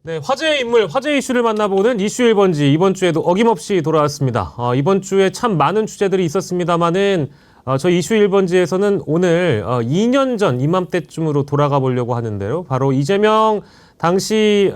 네, 화제의 인물, 화제 이슈를 만나보는 이슈 1번지 이번 주에도 어김없이 돌아왔습니다. 이번 주에 참 많은 주제들이 있었습니다만은 저희 이슈 1번지에서는 오늘 2년 전 이맘때쯤으로 돌아가 보려고 하는데요. 바로 이재명 당시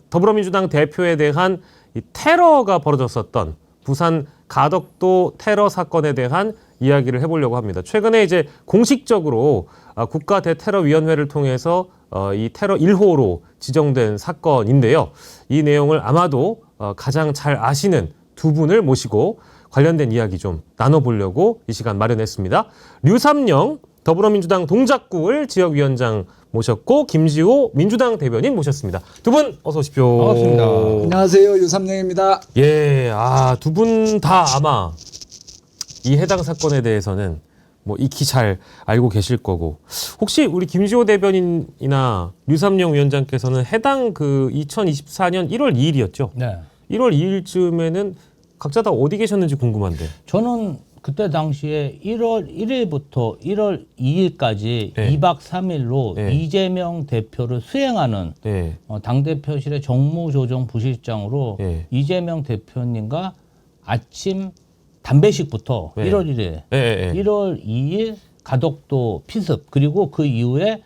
더불어민주당 대표에 대한 이 테러가 벌어졌었던 부산 가덕도 테러 사건에 대한 이야기를 해보려고 합니다. 최근에 이제 공식적으로 국가대테러위원회를 통해서 이 테러 1호로 지정된 사건인데요. 이 내용을 아마도 가장 잘 아시는 두 분을 모시고 관련된 이야기 좀 나눠보려고 이 시간 마련했습니다. 류삼영 더불어민주당 동작구을 지역위원장 모셨고 김지호 민주당 대변인 모셨습니다. 두 분 어서 오십시오. 반갑습니다. 안녕하세요. 유삼영입니다. 예, 두 분 다 아마 이 해당 사건에 대해서는 뭐 익히 잘 알고 계실 거고, 혹시 우리 김지호 대변인이나 류삼영 위원장께서는 해당 그 2024년 1월 2일이었죠? 네. 1월 2일쯤에는 각자 다 어디 계셨는지 궁금한데. 저는 그때 당시에 1월 1일부터 1월 2일까지 네. 2박 3일로 네. 이재명 대표를 수행하는 네. 당대표실의 정무조정 부실장으로 네. 이재명 대표님과 아침 담배식부터 네. 1월 1일, 네. 1월 2일 가덕도 피습, 그리고 그 이후에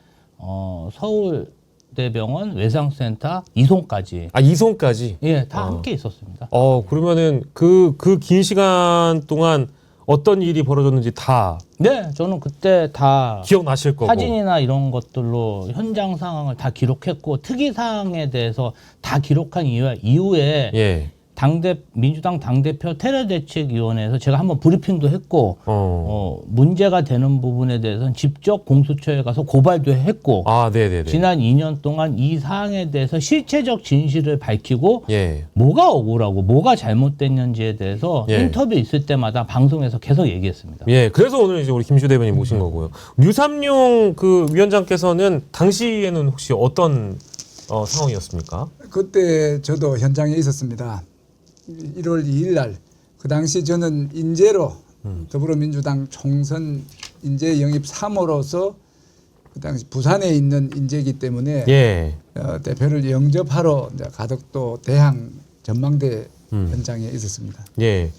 서울대병원 외상센터 이송까지, 이송까지? 예, 다 함께 있었습니다. 그러면은 그 긴 시간 동안 어떤 일이 벌어졌는지 다 네, 저는 그때 다 기억나실 거고. 사진이나 이런 것들로 현장 상황을 다 기록했고, 특이 사항에 대해서 다 기록한 이후에 예. 민주당 당대표 테러대책위원회에서 제가 한번 브리핑도 했고, 문제가 되는 부분에 대해서는 직접 공수처에 가서 고발도 했고, 네네네. 지난 2년 동안 이 사항에 대해서 실체적 진실을 밝히고, 예. 뭐가 억울하고 뭐가 잘못됐는지에 대해서 예. 인터뷰 있을 때마다 방송에서 계속 얘기했습니다. 예, 그래서 오늘 이제 우리 김지호 대변인 모신 거고요. 류삼용 그 위원장께서는 당시에는 혹시 어떤 상황이었습니까? 그때 저도 현장에 있었습니다. 1월 2일 날, 그 당시 저는 인재로 더불어민주당 총선 인재 영입 3호로서 그 당시 부산에 있는 인재이기 때문에 예. 대표를 영접하러 이제 가덕도 대항 전망대 현장에 있었습니다. 예.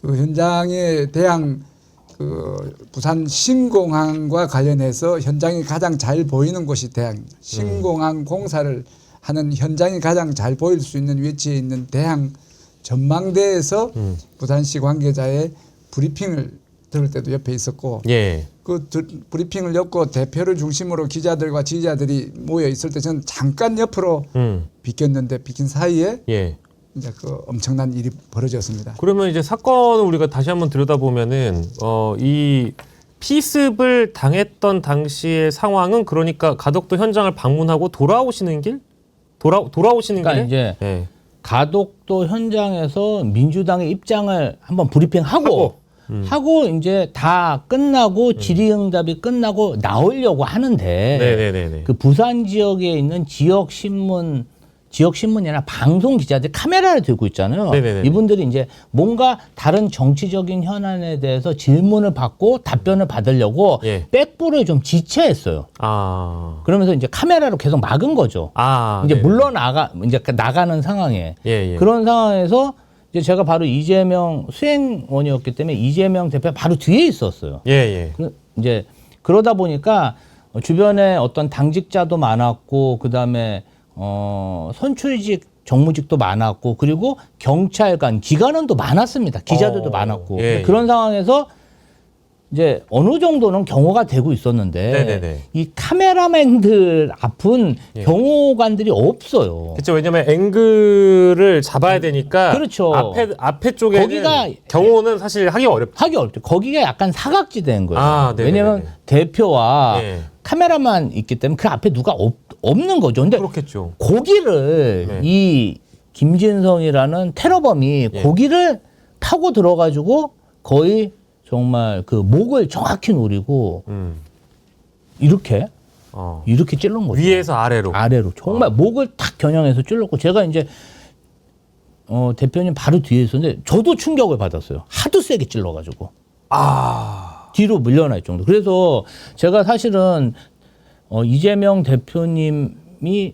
그 현장에 대항 그 부산 신공항과 관련해서 현장이 가장 잘 보이는 곳이 대항 신공항 공사를 하는 현장이 가장 잘 보일 수 있는 위치에 있는 대항 전망대에서 부산시 관계자의 브리핑을 들을 때도 옆에 있었고, 예. 그 브리핑을 엮고 대표를 중심으로 기자들과 지지자들이 모여 있을 때 저는 잠깐 옆으로 비켰는데, 비킨 사이에 예. 이제 그 엄청난 일이 벌어졌습니다. 그러면 이제 사건을 우리가 다시 한번 들여다보면은 이 피습을 당했던 당시의 상황은, 그러니까 가덕도 현장을 방문하고 돌아오시는 길? 돌아오시는 그러니까 길에? 이제 예. 가덕도 현장에서 민주당의 입장을 한번 브리핑하고 이제 다 끝나고 질의응답이 끝나고 나오려고 하는데, 네네네네. 그 부산 지역에 있는 지역신문이나 방송 기자들 카메라를 들고 있잖아요. 네네네. 이분들이 이제 뭔가 다른 정치적인 현안에 대해서 질문을 받고 답변을 받으려고 예. 백부를 좀 지체했어요. 그러면서 이제 카메라로 계속 막은 거죠. 이제 네. 이제 나가는 상황에. 예. 그런 상황에서 이제 제가 바로 이재명 수행원이었기 때문에 이재명 대표 바로 뒤에 있었어요. 예. 이제 그러다 보니까 주변에 어떤 당직자도 많았고, 그다음에 선출직 정무직도 많았고, 그리고 경찰관, 기관원도 많았습니다. 기자들도 많았고. 예. 그런 상황에서 이제 어느 정도는 경호가 되고 있었는데, 네네네. 이 카메라맨들 앞은 경호관들이 없어요. 그렇죠. 왜냐면 앵글을 잡아야 되니까. 그렇죠. 앞에 쪽에는 거기가 경호는 사실 하기 어렵죠. 하기 어렵죠. 거기가 약간 사각지대인 거예요. 네네네. 왜냐면 대표와 예. 카메라만 있기 때문에 그 앞에 누가 없는 거죠. 근데 그렇겠죠. 고기를 이 김진성이라는 테러범이 고기를 파고 들어가지고 거의 정말 그 목을 정확히 노리고 이렇게 찔른 거죠. 위에서 아래로. 정말 목을 탁 겨냥해서 찔렀고, 제가 이제 대표님 바로 뒤에 있었는데 저도 충격을 받았어요. 하도 세게 찔러가지고 뒤로 밀려날 정도. 그래서 제가 사실은 이재명 대표님이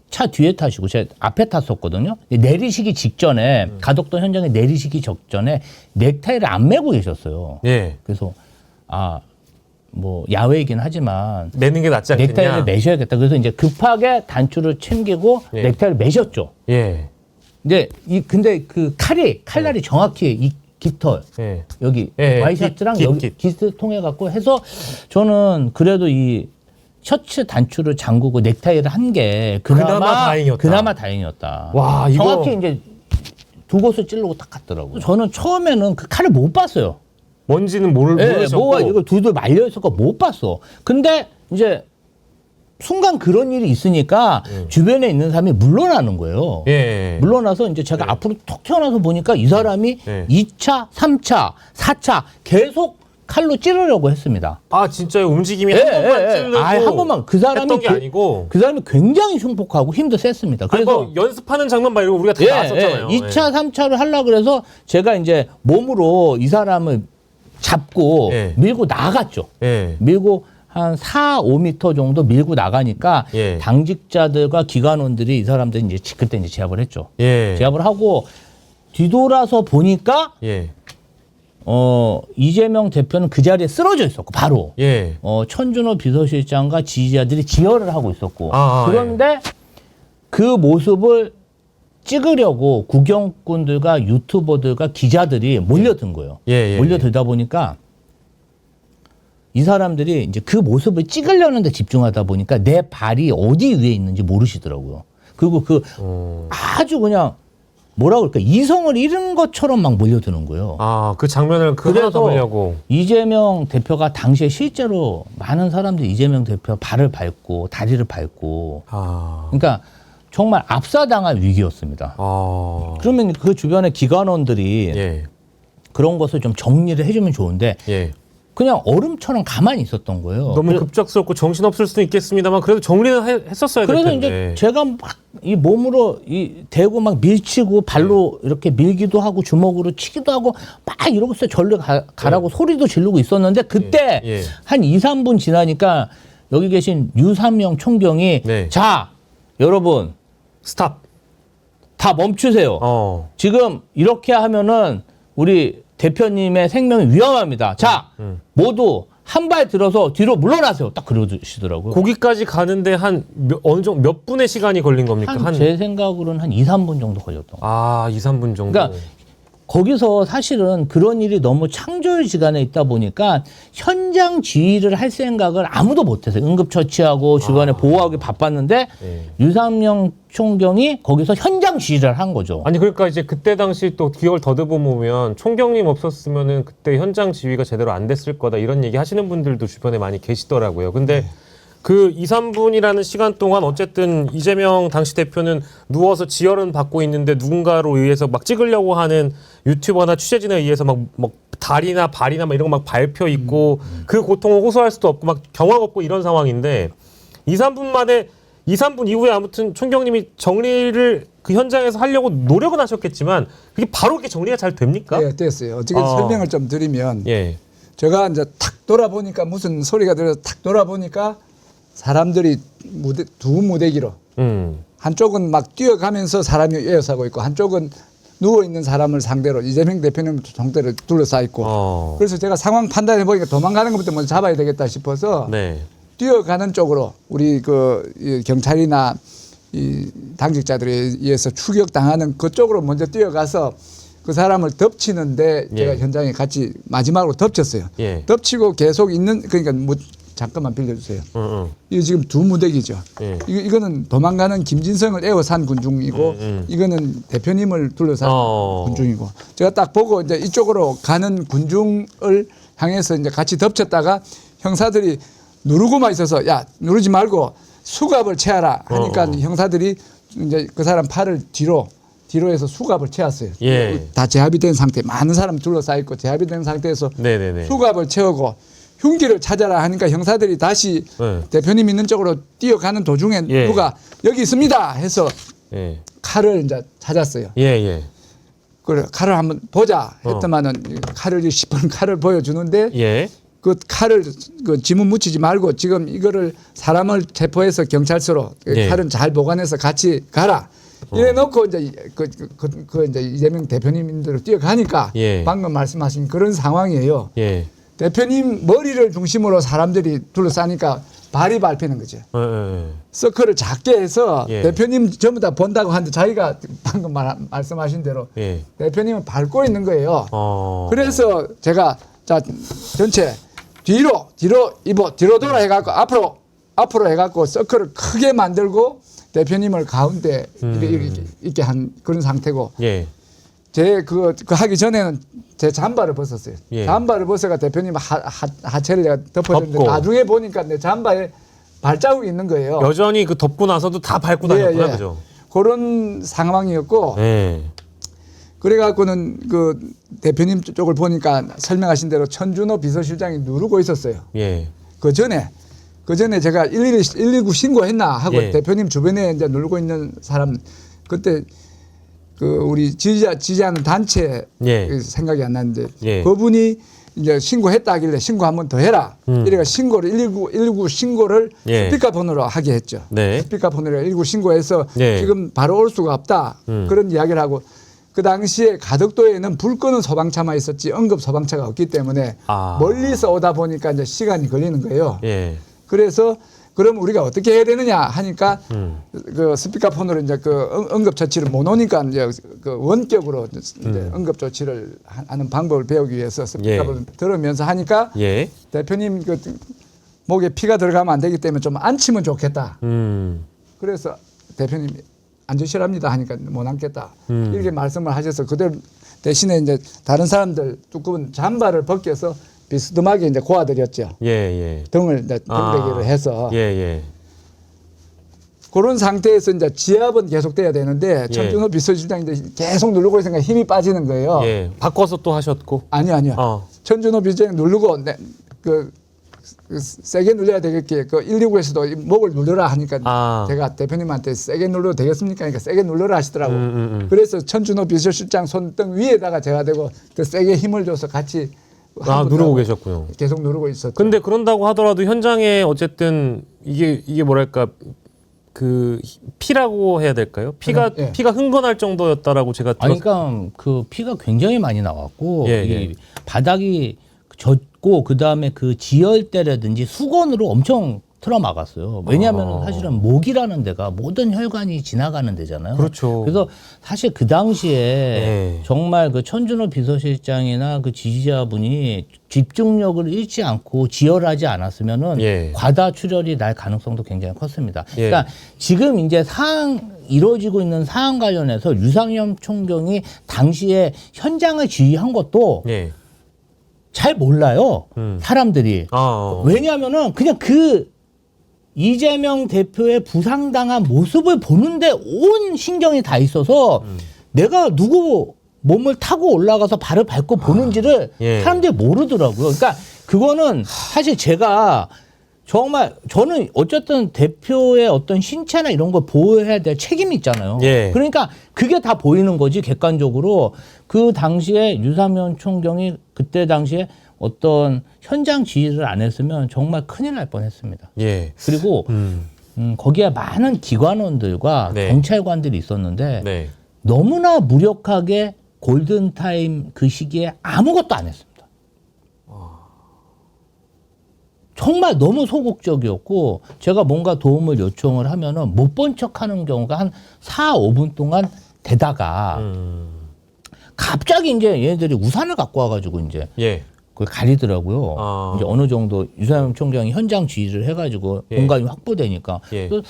차 뒤에 타시고 제가 앞에 탔었거든요. 내리시기 직전에 가덕도 현장에 내리시기 직전에 넥타이를 안 매고 계셨어요. 예. 그래서 뭐 야외이긴 하지만 매는 게 낫지 않겠냐. 넥타이를 매셔야겠다. 그래서 이제 급하게 단추를 챙기고 예. 넥타이를 매셨죠. 예. 근데 그 칼날이 정확히 이 깃털 예. 여기 예, 와이셔츠랑 깃. 여기 깃을 통해 갖고 해서 저는 그래도 이 셔츠 단추를 잠그고 넥타이를 한 게 그나마 다행이었다. 그나마 다행이었다. 와, 이거 정확히 이제 두 곳을 찌르고 딱 갔더라고요. 저는 처음에는 그 칼을 못 봤어요. 뭔지는 예, 모르셨고. 뭐가 이거 둘둘 말려 있을 거 못 봤어. 근데 이제 순간 그런 일이 있으니까 주변에 있는 사람이 물러나는 거예요. 예. 물러나서 이제 제가 앞으로 톡 튀어나와서 보니까 이 사람이 예. 2차, 3차, 4차 계속 칼로 찌르려고 했습니다. 아, 진짜요? 움직임이 한 번만 찔르고 한 번만 그 사람이 했던 게 아니고. 그 사람이 굉장히 흉폭하고 힘도 셌습니다. 아니, 그래서 뭐 연습하는 장면 말고 우리가 다 나왔었잖아요. 2차, 3차를 하려고 그래서 제가 이제 몸으로 이 사람을 잡고 예. 밀고 나갔죠. 예. 밀고 한 4, 5m 정도 밀고 나가니까 예. 당직자들과 기관원들이 이 사람들 이제 그때 이제 제압을 했죠. 예. 제압을 하고 뒤돌아서 보니까 예. 이재명 대표는 그 자리에 쓰러져 있었고 바로 예. 천준호 비서실장과 지지자들이 지혈을 하고 있었고 아, 그런데 그 모습을 찍으려고 구경꾼들과 유튜버들과 기자들이 몰려든 거예요. 예. 몰려들다 보니까 이 사람들이 이제 그 모습을 찍으려는 데 집중하다 보니까 내 발이 어디 위에 있는지 모르시더라고요. 그리고 아주 그냥 뭐라 그럴까 이성을 잃은 것처럼 막 몰려드는 거예요. 아, 그 장면을 그대로 담으려고. 이재명 대표가 당시에 실제로 많은 사람들이 이재명 대표 발을 밟고 다리를 밟고 아. 그러니까 정말 압사당할 위기였습니다. 아. 그러면 그 주변의 기관원들이 예. 그런 것을 좀 정리를 해주면 좋은데 예. 그냥 얼음처럼 가만히 있었던 거예요. 너무 급작스럽고 정신없을 수도 있겠습니다만 그래도 정리는 했었어야 될 그래서 텐데. 이제 제가 막 이 몸으로 대고 막 밀치고 발로 이렇게 밀기도 하고 주먹으로 치기도 하고 막 이러고 있어요. 절로 가라고 소리도 지르고 있었는데 그때 예. 한 2, 3분 지나니까 여기 계신 유삼영 총경이 네. 자 여러분 스탑. 다 멈추세요. 지금 이렇게 하면은 우리 대표님의 생명이 위험합니다. 자 모두 한 발 들어서 뒤로 물러나세요. 딱 그러시더라고요. 거기까지 가는데 어느 정도 몇 분의 시간이 걸린 겁니까? 제 생각으로는 한 2, 3분 정도 걸렸던 거예요. 아, 2, 3분 정도. 그러니까 거기서 사실은 그런 일이 너무 창조지간에 있다 보니까 현장 지휘를 할 생각을 아무도 못했어요. 응급처치하고 주변에 보호하기 바빴는데 유상명 총경이 거기서 현장 지휘를 한 거죠. 아니 그러니까 이제 그때 당시 또 기억을 더듬어 보면 총경님 없었으면은 그때 현장 지휘가 제대로 안 됐을 거다 이런 얘기 하시는 분들도 주변에 많이 계시더라고요. 근데 그 2, 3분이라는 시간 동안 어쨌든 이재명 당시 대표는 누워서 지혈은 받고 있는데 누군가로 의해서 막 찍으려고 하는 유튜버나 취재진에 의해서 막 다리나 발이나 막 이런 거 막 밟혀 있고 그 고통을 호소할 수도 없고 막 경악 없고 이런 상황인데 2, 3분 만에 2, 3분 이후에 아무튼 총경님이 정리를 그 현장에서 하려고 노력은 하셨겠지만 그게 바로 이렇게 정리가 잘 됩니까? 네, 됐어요. 어떻게 설명을 좀 드리면 예. 제가 이제 탁 돌아보니까 무슨 소리가 들려서 탁 돌아보니까 사람들이 두 무대기로 한쪽은 막 뛰어가면서 사람이 에어싸고 있고 한쪽은 누워있는 사람을 상대로 이재명 대표님 상대로 둘러싸 있고 그래서 제가 상황 판단해 보니까 도망가는 것부터 먼저 잡아야 되겠다 싶어서 네. 뛰어가는 쪽으로 우리 이 경찰이나 이 당직자들에 의해서 추격당하는 그쪽으로 먼저 뛰어가서 그 사람을 덮치는데 제가 현장에 같이 마지막으로 덮쳤어요. 덮치고 계속 있는 그러니까 잠깐만 빌려주세요. 이거 지금 두 무대기죠. 이거는 도망가는 김진성을 에워싼 군중이고 이거는 대표님을 둘러싼 군중이고 제가 딱 보고 이제 이쪽으로 가는 군중을 향해서 이제 같이 덮쳤다가 형사들이 누르고만 있어서 야 누르지 말고 수갑을 채하라 하니까 형사들이 이제 그 사람 팔을 뒤로 해서 수갑을 채웠어요. 다 제압이 된 상태, 많은 사람 둘러싸여 있고 제압이 된 상태에서 수갑을 채우고 흉기를 찾아라 하니까 형사들이 다시 대표님 있는 쪽으로 뛰어가는 도중에 누가 여기 있습니다 해서 칼을 이제 찾았어요. 그래 칼을 한번 보자 했더만은 칼을 10번 칼을 보여주는데 그 칼을 그 지문 묻히지 말고 지금 이거를 사람을 체포해서 경찰서로 예. 칼은 잘 보관해서 같이 가라. 이래 놓고 이제 이제 이재명 대표님들로 뛰어가니까 예. 방금 말씀하신 그런 상황이에요. 예. 대표님 머리를 중심으로 사람들이 둘러싸니까 발이 밟히는 거죠. 예. 서클을 작게 해서 예. 대표님 전부 다 본다고 하는데 자기가 방금 말씀하신 대로 예. 대표님은 밟고 있는 거예요. 그래서 그래서 제가 자 전체 뒤로 돌아 해갖고 앞으로 해갖고 서클을 크게 만들고 대표님을 가운데 이렇게 한 그런 상태고 예. 제 그 하기 전에는 제 잠바를 벗었어요. 예. 잠바를 벗어가 대표님 하체를 내가 덮어줬는데 덮고. 나중에 보니까 내 잠바에 발자국이 있는 거예요. 여전히 그 덮고 나서도 다 밟고 다녔구나, 그죠? 그런 상황이었고 예. 그래갖고는 그 대표님 쪽을 보니까 설명하신 대로 천준호 비서실장이 누르고 있었어요. 예. 그 전에 제가 119 신고했나 하고 예. 대표님 주변에 이제 누르고 있는 사람 그때 그 우리 지지하는 단체 예. 생각이 안 나는데 예. 그분이 이제 신고했다 하길래 신고 한 번 더 해라. 이래가 신고를 119 신고를 예. 스피커폰으로 하게 했죠. 네. 스피커폰으로 119 신고해서 예. 지금 바로 올 수가 없다. 그런 이야기를 하고 그 당시에 가덕도에는 불 끄는 소방차만 있었지 응급 소방차가 없기 때문에 아. 멀리서 오다 보니까 이제 시간이 걸리는 거예요. 예. 그래서 그럼 우리가 어떻게 해야 되느냐 하니까 그 스피커폰으로 이제 그 응급 처치를 못 오니까 이제 그 원격으로 이제 응급 조치를 하는 방법을 배우기 위해서 스피커폰을 들으면서 하니까 예. 대표님 그 목에 피가 들어가면 안 되기 때문에 좀 앉히면 좋겠다. 그래서 대표님이 앉으시랍니다 하니까 못 앉겠다. 이렇게 말씀을 하셔서 그대로 대신에 이제 다른 사람들 두꺼운 잠바를 벗겨서 비스듬하게 이제 고아드렸죠. 예. 예. 등을 이제 등대기를 해서 예. 예. 그런 상태에서 이제 지압은 계속돼야 되는데 천준호 비서실장이 이제 계속 누르고 있으니까 힘이 빠지는 거예요. 예. 바꿔서 또 하셨고. 아니요. 천준호 비서실장이 누르고 그 세게 눌려야 되겠게 그 119에서도 목을 눌러라 하니까 제가 대표님한테 세게 눌러도 되겠습니까? 그러니까 세게 눌러라 하시더라고. 그래서 천준호 비서실장 손등 위에다가 제가 대고 더 세게 힘을 줘서 같이 누르고 계셨군요. 계속 누르고 있었죠. 근데 그런다고 하더라도 현장에 어쨌든 이게 뭐랄까 그 피라고 해야 될까요? 피가 흥건할 정도였다라고 제가 아니, 그러니까 그 피가 굉장히 많이 나왔고 예. 이 바닥이 젖고 그 다음에 그 지혈대라든지 수건으로 엄청 틀어막았어요. 왜냐하면 사실은 목이라는 데가 모든 혈관이 지나가는 데잖아요. 그렇죠. 그래서 사실 그 당시에 네. 정말 그 천준호 비서실장이나 그 지지자분이 집중력을 잃지 않고 지혈하지 않았으면은 예. 과다 출혈이 날 가능성도 굉장히 컸습니다. 예. 그러니까 지금 이제 이루어지고 있는 사안 관련해서 유상현 총경이 당시에 현장을 지휘한 것도 예. 잘 몰라요. 사람들이. 왜냐하면은 그냥 그 이재명 대표의 부상당한 모습을 보는데 온 신경이 다 있어서 내가 누구 몸을 타고 올라가서 발을 밟고 보는지를 예. 사람들이 모르더라고요. 그러니까 그거는 사실 제가 정말 저는 어쨌든 대표의 어떤 신체나 이런 걸 보호해야 될 책임이 있잖아요. 예. 그러니까 그게 다 보이는 거지 객관적으로. 그 당시에 유상현 총경이 그때 당시에 어떤 현장 지휘를 안 했으면 정말 큰일 날 뻔했습니다. 예. 그리고 거기에 많은 기관원들과 네. 경찰관들이 있었는데 네. 너무나 무력하게 골든타임 그 시기에 아무것도 안 했습니다. 정말 너무 소극적이었고 제가 뭔가 도움을 요청을 하면은 못 본 척하는 경우가 한 4, 5분 동안 되다가 갑자기 이제 얘네들이 우산을 갖고 와가지고 이제 예. 그걸 가리더라고요. 이제 어느 정도 유상현 총장이 현장 지휘를 해가지고 예. 공간이 확보되니까. 예. 그래서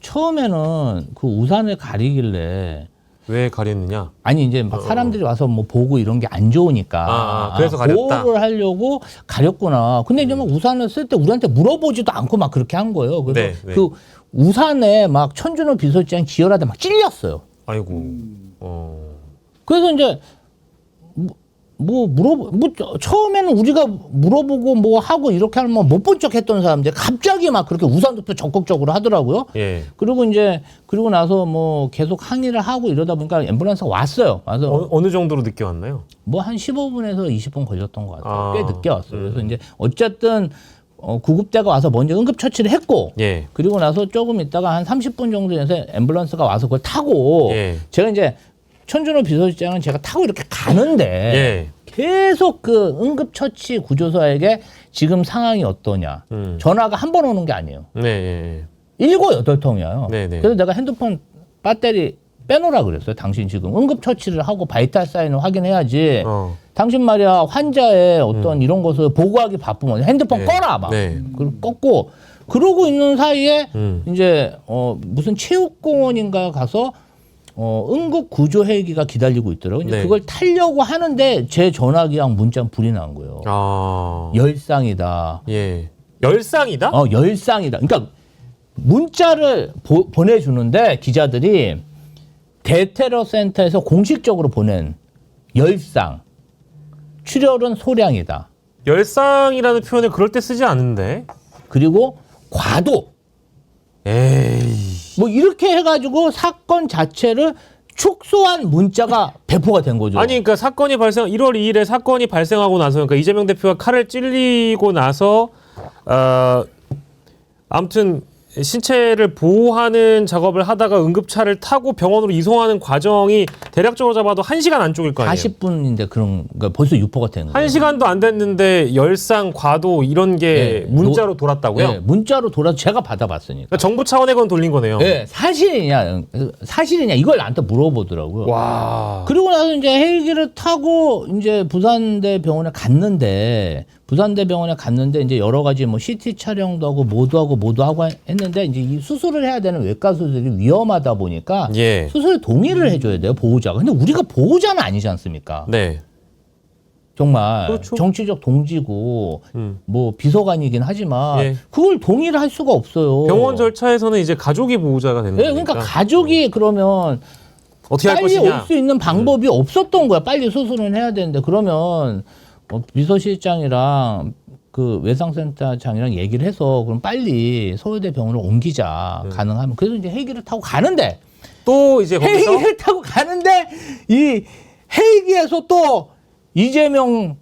처음에는 그 우산을 가리길래 왜 가렸느냐? 아니 이제 막 사람들이 와서 뭐 보고 이런 게 안 좋으니까 그래서 가렸다. 보호를 하려고 가렸구나. 근데 이제 막 우산을 쓸 때 우리한테 물어보지도 않고 막 그렇게 한 거예요. 그래서 네. 그 우산에 막 천준호 비서실장이 지혈하다 막 찔렸어요. 아이고. 그래서 이제 처음에는 우리가 물어보고 뭐 하고 이렇게 하면 못 본 척 했던 사람들이 갑자기 막 그렇게 우산 투표 적극적으로 하더라고요. 예. 그리고 나서 뭐 계속 항의를 하고 이러다 보니까 앰뷸런스가 왔어요. 와서 어느 정도로 늦게 왔나요? 뭐 한 15분에서 20분 걸렸던 것 같아요. 아, 꽤 늦게 왔어요. 그래서 이제 어쨌든 구급대가 와서 먼저 응급처치를 했고 예. 그리고 나서 조금 있다가 한 30분 정도 돼서 앰뷸런스가 와서 그걸 타고 예. 제가 이제 천준호 비서실장은 제가 타고 이렇게 가는데 예. 계속 그 응급처치 구조사에게 지금 상황이 어떠냐 전화가 한 번 오는 게 아니에요. 네. 7, 8통이에요. 네네. 그래서 내가 핸드폰 배터리 빼놓으라 그랬어요. 당신 지금 응급처치를 하고 바이탈 사인을 확인해야지. 당신 말이야 환자의 어떤 이런 것을 보고하기 바쁘면 핸드폰 네. 꺼라 막. 네. 그리고 껐고 그러고 있는 사이에 이제 무슨 체육공원인가 가서 응급 구조 헬기가 기다리고 있더라고요. 이제 네. 그걸 타려고 하는데 제 전화기랑 문자 불이 난 거예요. 열상이다. 예. 열상이다? 열상이다. 그러니까 문자를 보내주는데 기자들이 대테러 센터에서 공식적으로 보낸 열상. 출혈은 소량이다. 열상이라는 표현을 그럴 때 쓰지 않는데. 그리고 과도. 에이. 뭐 이렇게 해가지고 사건 자체를 축소한 문자가 배포가 된 거죠. 아니 그러니까 1월 2일에 사건이 발생하고 나서 그러니까 이재명 대표가 칼을 찔리고 나서 아무튼 신체를 보호하는 작업을 하다가 응급차를 타고 병원으로 이송하는 과정이 대략적으로 잡아도 1시간 안쪽일 거 아니에요. 40분인데 그러니까 벌써 유포가 된 거예요. 1시간도 안 됐는데 열상, 과도 이런 게 문자로 돌았다고요? 네, 문자로 돌아서 제가 받아봤으니까. 그러니까 정부 차원의 건 돌린 거네요. 네, 사실이냐 이걸 나한테 물어보더라고요. 와. 그리고 나서 이제 헬기를 타고 이제 부산대 병원에 갔는데 이제 여러 가지 뭐 CT 촬영도 하고 모두 하고 했는데 이제 이 수술을 해야 되는 외과 수술이 위험하다 보니까 예. 수술에 동의를 해줘야 돼요, 보호자가. 근데 우리가 보호자는 아니지 않습니까? 네. 정말 그렇죠. 정치적 동지고 뭐 비서관이긴 하지만 예. 그걸 동의를 할 수가 없어요. 병원 절차에서는 이제 가족이 보호자가 되는 네, 거니까. 그러니까 가족이 그러면 어떻게 할 빨리 것이냐. 올 수 있는 방법이 없었던 거야. 빨리 수술은 해야 되는데 그러면 비서실장이랑 그 외상센터장이랑 얘기를 해서 그럼 빨리 서울대 병원으로 옮기자. 가능하면. 그래서 이제 헬기를 타고 가는데 또 이제 거기서 헬기를 타고 가는데 이 헬기에서 또 이재명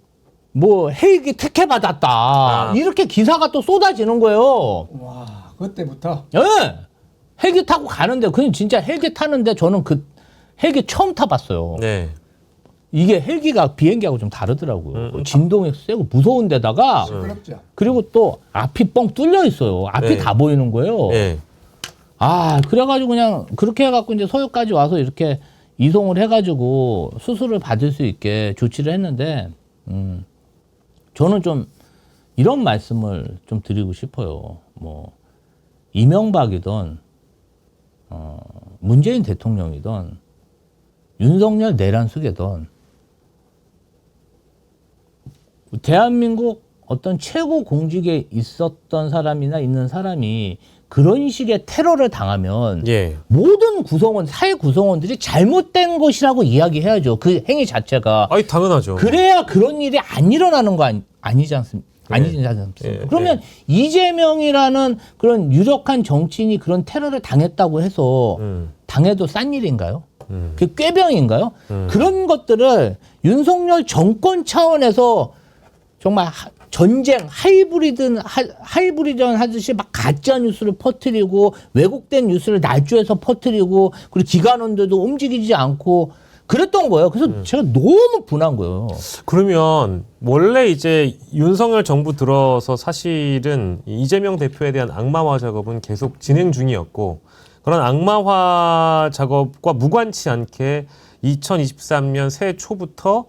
뭐 헬기 특혜 받았다. 이렇게 기사가 또 쏟아지는 거예요. 와, 그때부터. 예. 헬기 타고 가는데 그냥 진짜 헬기 타는데 저는 그 헬기 처음 타봤어요. 네. 이게 헬기가 비행기하고 좀 다르더라고요. 진동이 세고 무서운 데다가 시끄럽죠. 그리고 또 앞이 뻥 뚫려 있어요. 앞이 네. 다 보이는 거예요. 네. 그래가지고 그냥 그렇게 해갖고 이제 서울까지 와서 이렇게 이송을 해가지고 수술을 받을 수 있게 조치를 했는데, 저는 좀 이런 말씀을 좀 드리고 싶어요. 뭐, 이명박이든, 문재인 대통령이든, 윤석열 내란숙이든, 대한민국 어떤 최고 공직에 있었던 사람이나 있는 사람이 그런 식의 테러를 당하면 예. 모든 사회 구성원들이 잘못된 것이라고 이야기해야죠. 그 행위 자체가. 아이 당연하죠. 그래야 그런 일이 안 일어나는 거 아니지 않습니까? 아니지 않습니까? 예. 그러면 이재명이라는 그런 유력한 정치인이 그런 테러를 당했다고 해서 당해도 싼 일인가요? 그게 꾀병인가요? 그런 것들을 윤석열 정권 차원에서 정말 전쟁 하이브리드 하듯이 막 가짜 뉴스를 퍼뜨리고 왜곡된 뉴스를 날조해서 퍼뜨리고 그리고 기관원들도 움직이지 않고 그랬던 거예요. 그래서 제가 너무 분한 거예요. 그러면 원래 이제 윤석열 정부 들어서 사실은 이재명 대표에 대한 악마화 작업은 계속 진행 중이었고 그런 악마화 작업과 무관치 않게 2023년 새해 초부터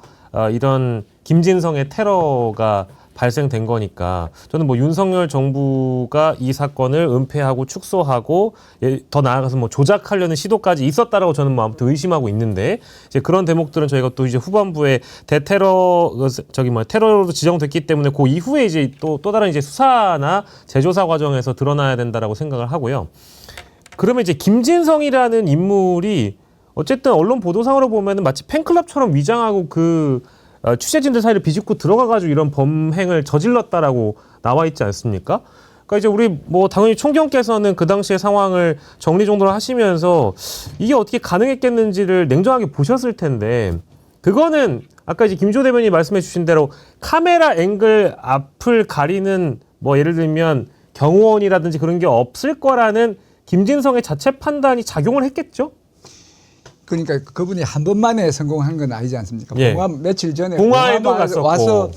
이런 김진성의 테러가 발생된 거니까 저는 뭐 윤석열 정부가 이 사건을 은폐하고 축소하고 더 나아가서 뭐 조작하려는 시도까지 있었다라고 저는 뭐 아무튼 의심하고 있는데 이제 그런 대목들은 저희가 또 이제 후반부에 테러로 지정됐기 때문에 그 이후에 이제 또 다른 이제 수사나 재조사 과정에서 드러나야 된다라고 생각을 하고요. 그러면 이제 김진성이라는 인물이 어쨌든 언론 보도상으로 보면은 마치 팬클럽처럼 위장하고 그 취재진들 사이를 비집고 들어가가지고 이런 범행을 저질렀다라고 나와 있지 않습니까? 그러니까 이제 우리 뭐 당연히 총경께서는 그 당시의 상황을 정리정돈을 하시면서 이게 어떻게 가능했겠는지를 냉정하게 보셨을 텐데 그거는 아까 이제 김조 대변인이 말씀해 주신 대로 카메라 앵글 앞을 가리는 뭐 예를 들면 경호원이라든지 그런 게 없을 거라는 김진성의 자체 판단이 작용을 했겠죠? 그러니까 그분이 한 번만에 성공한 건 아니지 않습니까? 예. 봉화 며칠 전에 봉화에도 봉화 갔었고. 와서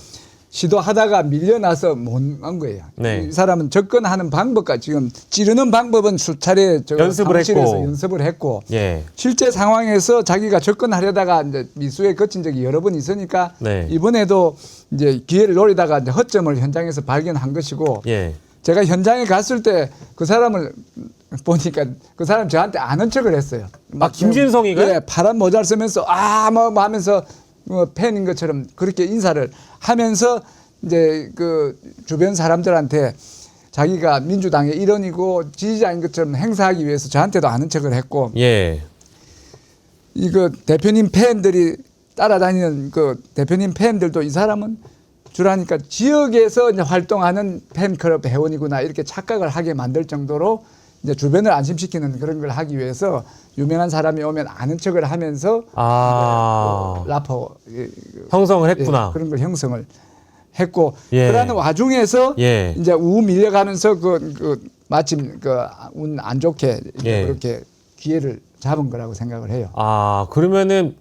시도하다가 밀려나서 못 간 거예요. 네. 이 사람은 접근하는 방법까지 지금 찌르는 방법은 수차례 연습을 사무실에서 했고. 연습을 했고 예. 실제 상황에서 자기가 접근하려다가 이제 미수에 거친 적이 여러 번 있으니까 네. 이번에도 이제 기회를 노리다가 이제 허점을 현장에서 발견한 것이고 예. 제가 현장에 갔을 때 그 사람을 보니까 그 사람 저한테 아는 척을 했어요. 김진성이가요? 예, 파란 모자를 쓰면서 뭐 하면서 팬인 것처럼 그렇게 인사를 하면서 이제 그 주변 사람들한테 자기가 민주당의 일원이고 지지자인 것처럼 행사하기 위해서 저한테도 아는 척을 했고 예. 이거 대표님 팬들이 따라다니는 그 대표님 팬들도 이 사람은 주라니까 지역에서 이제 활동하는 팬클럽 회원이구나 이렇게 착각을 하게 만들 정도로 이제 주변을 안심시키는 그런 걸 하기 위해서 유명한 사람이 오면 아는 척을 하면서 라퍼 형성을 했구나. 예, 그런 걸 형성을 했고 예. 그러는 와중에서 예. 이제 우 밀려가면서 마침 운 안 좋게 예. 그렇게 기회를 잡은 거라고 생각을 해요. 그러면은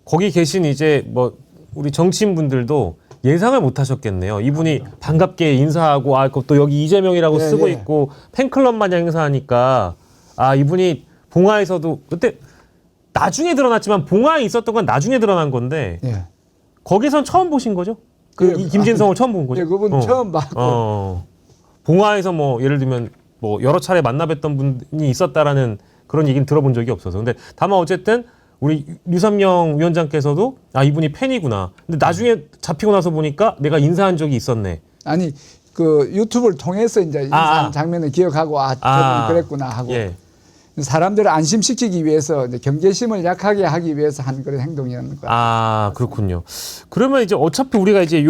거기 계신 이제 뭐 우리 정치인 분들도 예상을 못 하셨겠네요. 이분이 반갑게 인사하고 또 여기 이재명이라고 예, 쓰고 예. 있고 팬클럽 마냥 행사하니까 이분이 봉화에서도 그때 나중에 드러났지만 봉화에 있었던 건 나중에 드러난 건데 예. 거기선 처음 보신 거죠? 예, 이 김진성을 처음 본 거죠? 예, 그분 처음 봤고. 봉화에서 뭐 예를 들면 뭐 여러 차례 만나뵀던 분이 있었다라는 그런 얘기는 들어본 적이 없어서. 근데 다만 어쨌든 우리 유삼영 위원장께서도 이분이 팬이구나. 근데 나중에 잡히고 나서 보니까 내가 인사한 적이 있었네. 아니 그 유튜브를 통해서 이제 인사한 장면을 기억하고 저분이 그랬구나 하고 예. 사람들을 안심시키기 위해서 이제 경계심을 약하게 하기 위해서 한 그런 행동이었는 거예요. 그렇군요. 그러면 이제 어차피 우리가 이제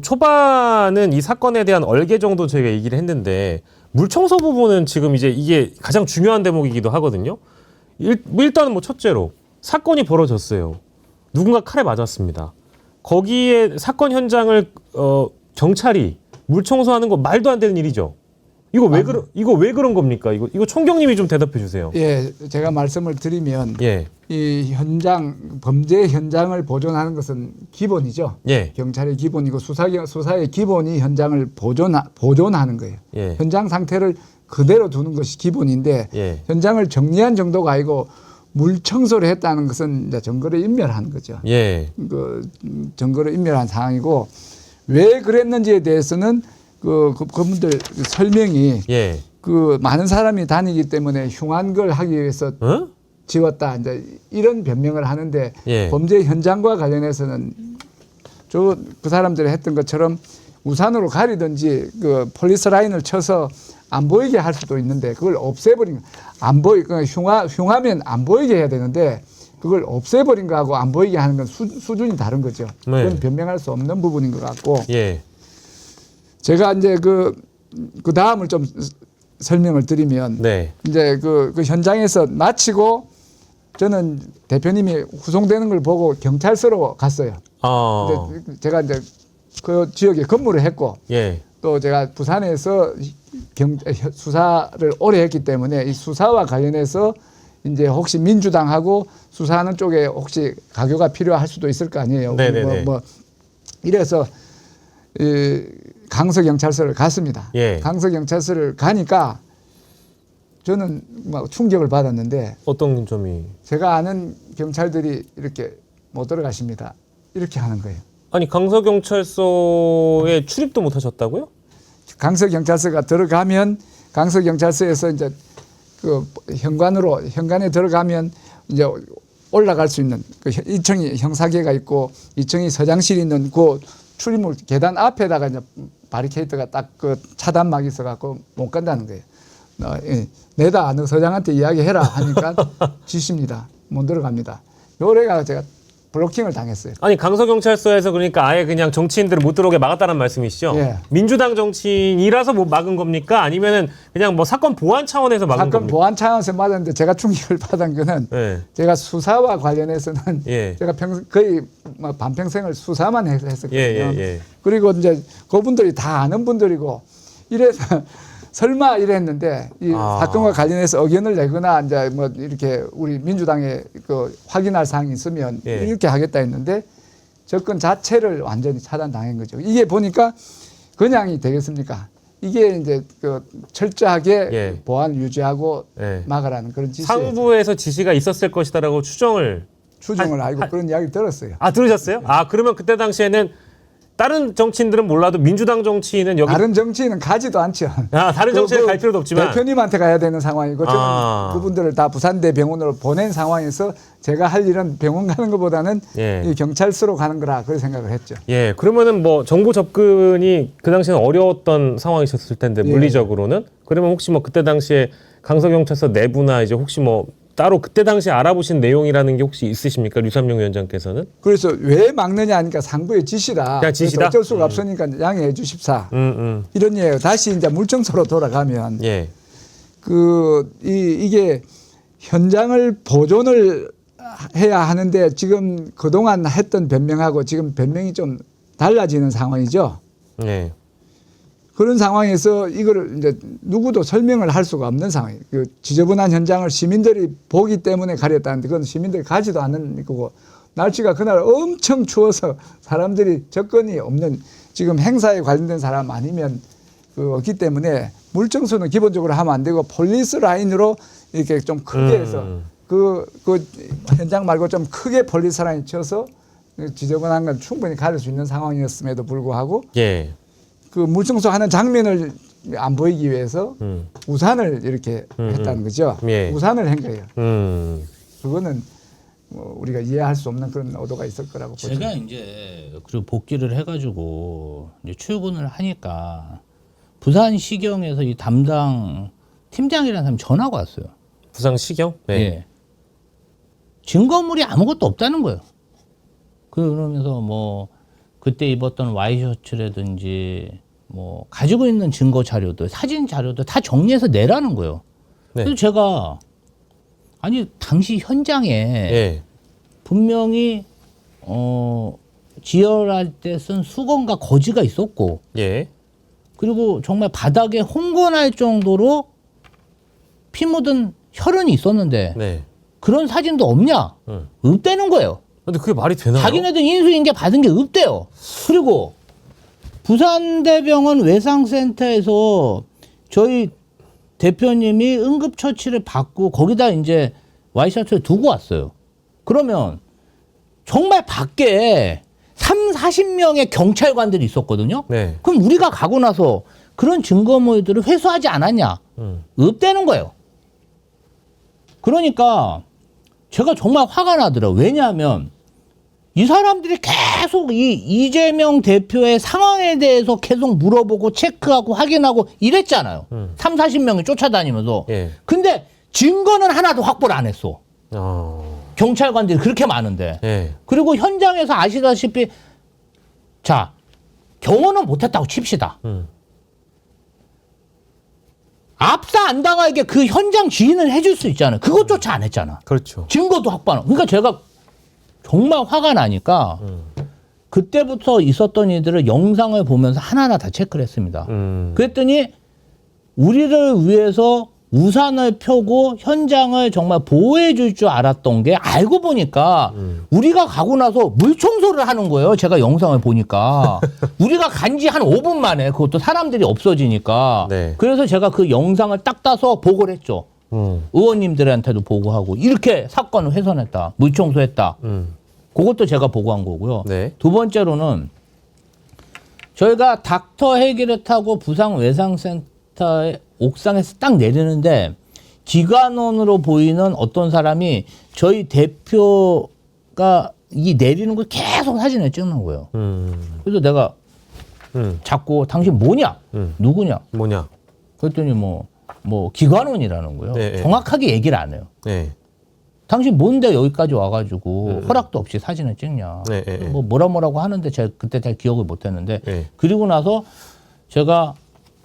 초반은 이 사건에 대한 얼개 정도 저희가 얘기를 했는데 물청소 부분은 지금 이제 이게 가장 중요한 대목이기도 하거든요. 일단은 뭐 첫째로 사건이 벌어졌어요. 누군가 칼에 맞았습니다. 거기에 사건 현장을 경찰이 물청소하는 거 말도 안 되는 일이죠. 이거 왜 그런 겁니까? 이거 총경님이 좀 대답해 주세요. 예, 제가 말씀을 드리면 예. 이 범죄 현장을 보존하는 것은 기본이죠. 예. 경찰의 기본이고 수사의 기본이 현장을 보존하는 거예요. 예. 현장 상태를 그대로 두는 것이 기본인데 예. 현장을 정리한 정도가 아니고 물 청소를 했다는 것은 이제 증거를 인멸한 거죠. 예. 증거를 인멸한 상황이고 왜 그랬는지에 대해서는 그분들 설명이 예. 많은 사람이 다니기 때문에 흉한 걸 하기 위해서 지웠다 이제 이런 변명을 하는데 예. 범죄 현장과 관련해서는 그 사람들이 했던 것처럼 우산으로 가리든지 폴리스 라인을 쳐서 안 보이게 할 수도 있는데 그걸 없애버린 흉하면 안 보이게 해야 되는데 그걸 없애버린 거하고 안 보이게 하는 건 수준이 다른 거죠. 네. 그건 변명할 수 없는 부분인 것 같고 예. 제가 이제 그 다음을 좀 설명을 드리면 네. 이제 그 현장에서 마치고 저는 대표님이 후송되는 걸 보고 경찰서로 갔어요. 근데 제가 이제 그 지역에 근무를 했고 예. 또 제가 부산에서 수사를 오래 했기 때문에 이 수사와 관련해서 이제 혹시 민주당하고 수사하는 쪽에 혹시 가교가 필요할 수도 있을 거 아니에요. 네네네. 이래서 강서경찰서를 갔습니다. 예. 강서경찰서를 가니까 저는 막 충격을 받았는데 어떤 점이? 제가 아는 경찰들이 이렇게 못 들어가십니다. 이렇게 하는 거예요. 아니 강서경찰서에 출입도 못 하셨다고요? 강서경찰서가 들어가면 강서경찰서에서 이제 현관에 들어가면 이제 올라갈 수 있는 1층이 형사계가 있고 2층이 서장실이 있는 그 출입문 계단 앞에다가 이제 바리케이트가 딱 차단막이 있어갖고 못 간다는 거예요. 내다 너 서장한테 이야기해라 하니까 지십니다. 못 들어갑니다. 요래가 제가 블로킹을 당했어요. 아니 강서경찰서에서 그러니까 아예 그냥 정치인들을 못 들어오게 막았다는 말씀이시죠? 예. 민주당 정치인이라서 못 막은 겁니까? 아니면은 그냥 뭐 사건 보안 차원에서 막은 사건 겁니까? 보안 차원에서 맞았는데 제가 충격을 받은 거는 예. 제가 수사와 관련해서는 예. 제가 거의 뭐 반평생을 수사만 했었거든요. 예. 그리고 이제 그분들이 다 아는 분들이고 이래서 설마 이랬는데 이 사건과 관련해서 의견을 내거나 이제 뭐 이렇게 우리 민주당에 그 확인할 사항이 있으면 예. 이렇게 하겠다 했는데 접근 자체를 완전히 차단당한 거죠. 이게 보니까 그냥이 되겠습니까? 이게 이제 그 철저하게 예. 보안 유지하고 예. 막으라는 그런 지시 상부에서 지시가 있었을 것이다라고 추정을 추정을 알고 그런 이야기를 들었어요. 들으셨어요? 그러면 그때 당시에는 다른 정치인들은 몰라도 민주당 정치인은 여기 다른 정치인은 가지도 않죠. 다른 정치인 갈 필요도 없지만 대표님한테 가야 되는 상황이고 저는 아. 그분들을 다 부산대 병원으로 보낸 상황에서 제가 할 일은 병원 가는 것보다는 예. 이 경찰서로 가는 거라 그렇게 생각을 했죠. 예, 그러면은 뭐 정보 접근이 그 당시에는 어려웠던 상황이셨을 텐데 예. 물리적으로는 그러면 혹시 뭐 그때 당시에 강서경찰서 내부나 이제 혹시 뭐 따로 그때 당시에 알아보신 내용이라는 게 혹시 있으십니까? 류삼룡 위원장께서는? 그래서 왜 막느냐 하니까 상부의 지시다. 그냥 지시다? 그래서 어쩔 수가 없으니까 양해해 주십사. 이런 예요. 다시 이제 물정서로 돌아가면 예. 이게 현장을 보존을 해야 하는데 지금 그동안 했던 변명하고 지금 변명이 좀 달라지는 상황이죠. 예. 그런 상황에서 이거를 이제 누구도 설명을 할 수가 없는 상황이에요. 그 지저분한 현장을 시민들이 보기 때문에 가렸다는데 그건 시민들이 가지도 않는 거고 날씨가 그날 엄청 추워서 사람들이 접근이 없는 지금 행사에 관련된 사람 아니면 없기 때문에 물정수는 기본적으로 하면 안 되고 폴리스 라인으로 이렇게 좀 크게 해서 그 현장 말고 좀 크게 폴리스 라인 쳐서 지저분한 걸 충분히 가릴 수 있는 상황이었음에도 불구하고 예. 그 물청소 하는 장면을 안 보이기 위해서 우산을 이렇게 했다는 거죠. 예. 우산을 한 거예요. 그거는 뭐 우리가 이해할 수 없는 그런 의도가 있을 거라고 보죠. 제가 이제 그리고 복귀를 해가지고 이제 출근을 하니까 부산 시경에서 이 담당 팀장이라는 사람이 전화가 왔어요. 부상 시경? 네. 예. 증거물이 아무것도 없다는 거예요. 그러면서 뭐 그때 입었던 와이셔츠라든지 뭐 가지고 있는 증거 자료들, 사진 자료들 다 정리해서 내라는 거예요. 네. 그래서 제가 아니 당시 현장에 예. 분명히 지혈할 때 쓴 수건과 거지가 있었고 예. 그리고 정말 바닥에 홍건할 정도로 피 묻은 혈흔이 있었는데 네. 그런 사진도 없냐? 없다는 거예요. 근데 그게 말이 되나요? 자기네들 인수인계 받은 게 없대요. 그리고 부산대병원 외상센터에서 저희 대표님이 응급처치를 받고 거기다 이제 와이셔츠를 두고 왔어요. 그러면 정말 밖에 40명의 경찰관들이 있었거든요. 네. 그럼 우리가 가고 나서 그런 증거물들을 회수하지 않았냐? 없다는 거예요. 그러니까 제가 정말 화가 나더라고요. 왜냐하면 이 사람들이 계속 이 이재명 대표의 상황에 대해서 계속 물어보고 체크하고 확인하고 이랬잖아요. 40명이 쫓아다니면서. 예. 근데 증거는 하나도 확보를 안 했어. 경찰관들이 그렇게 많은데. 예. 그리고 현장에서 아시다시피 자 경호는 못했다고 칩시다. 압사 안 당하게 그 현장 지휘는 해줄 수 있잖아요. 그것조차 안 했잖아. 그렇죠. 증거도 확보 안 하고. 그러니까 제가 정말 화가 나니까 그때부터 있었던 일들을 영상을 보면서 하나하나 다 체크를 했습니다. 그랬더니 우리를 위해서 우산을 펴고 현장을 정말 보호해 줄 줄 알았던 게 알고 보니까 우리가 가고 나서 물청소를 하는 거예요. 제가 영상을 보니까. 우리가 간지 한 5분 만에 그것도 사람들이 없어지니까. 네. 그래서 제가 그 영상을 딱 따서 보고를 했죠. 의원님들한테도 보고하고 이렇게 사건을 훼손했다. 물청소했다. 그것도 제가 보고한 거고요. 네. 두 번째로는 저희가 닥터 헬기를 타고 부산 외상센터의 옥상에서 딱 내리는데 기관원으로 보이는 어떤 사람이 저희 대표가 이 내리는 걸 계속 사진을 찍는 거예요. 그래서 내가 자꾸 당신 뭐냐? 누구냐? 당신 뭔데 여기까지 와가지고 허락도 없이 사진을 찍냐. 네, 네, 네. 뭐라고 하는데 제가 그때 잘 기억을 못했는데 네. 그리고 나서 제가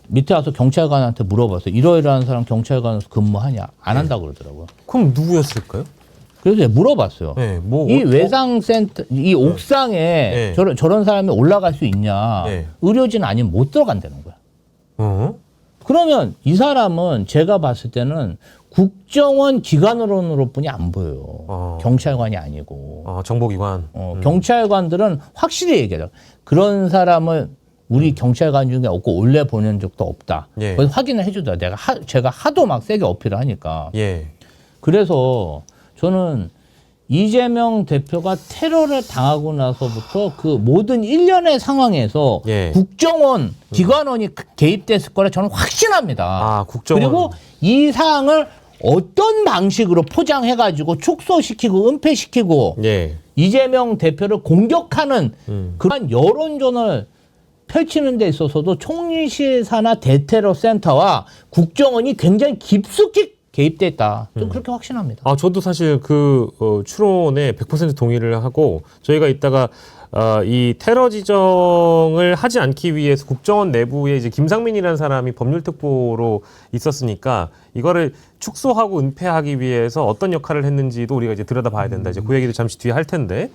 밑에 와서 경찰관한테 물어봤어요. 이러이러한 사람 경찰관에서 근무하냐? 안 한다고 그러더라고요. 그럼 누구였을까요? 그래서 제가 물어봤어요. 네, 뭐 이 외상센터, 이 옥상에 네. 저런 사람이 올라갈 수 있냐? 네. 의료진 아니면 못 들어간다는 거야. 어? 그러면 이 사람은 제가 봤을 때는 국정원 기관으로 뿐이 안 보여요. 경찰관이 아니고. 정보기관. 경찰관들은 확실히 얘기해요. 그런 사람을 우리 경찰관 중에 없고 올려 보낸 적도 없다. 예. 그래서 확인을 해주다. 제가 하도 막 세게 어필을 하니까. 예. 그래서 저는 이재명 대표가 테러를 당하고 나서부터 그 모든 일련의 상황에서 예. 국정원 기관원이 개입됐을 거라 저는 확신합니다. 아, 국정원. 그리고 이 사항을 어떤 방식으로 포장해가지고 축소시키고 은폐시키고 예. 이재명 대표를 공격하는 그런 여론전을 펼치는 데 있어서도 총리실사나 대테러 센터와 국정원이 굉장히 깊숙이 개입돼 있다. 좀 그렇게 확신합니다. 아, 저도 사실 그 추론에 100% 동의를 하고 저희가 이따가 이 테러 지정을 하지 않기 위해서 국정원 내부에 이제 김상민이라는 사람이 법률특보로 있었으니까 이거를 축소하고 은폐하기 위해서 어떤 역할을 했는지도 우리가 이제 들여다봐야 된다. 이제 그 얘기를 잠시 뒤에 할 텐데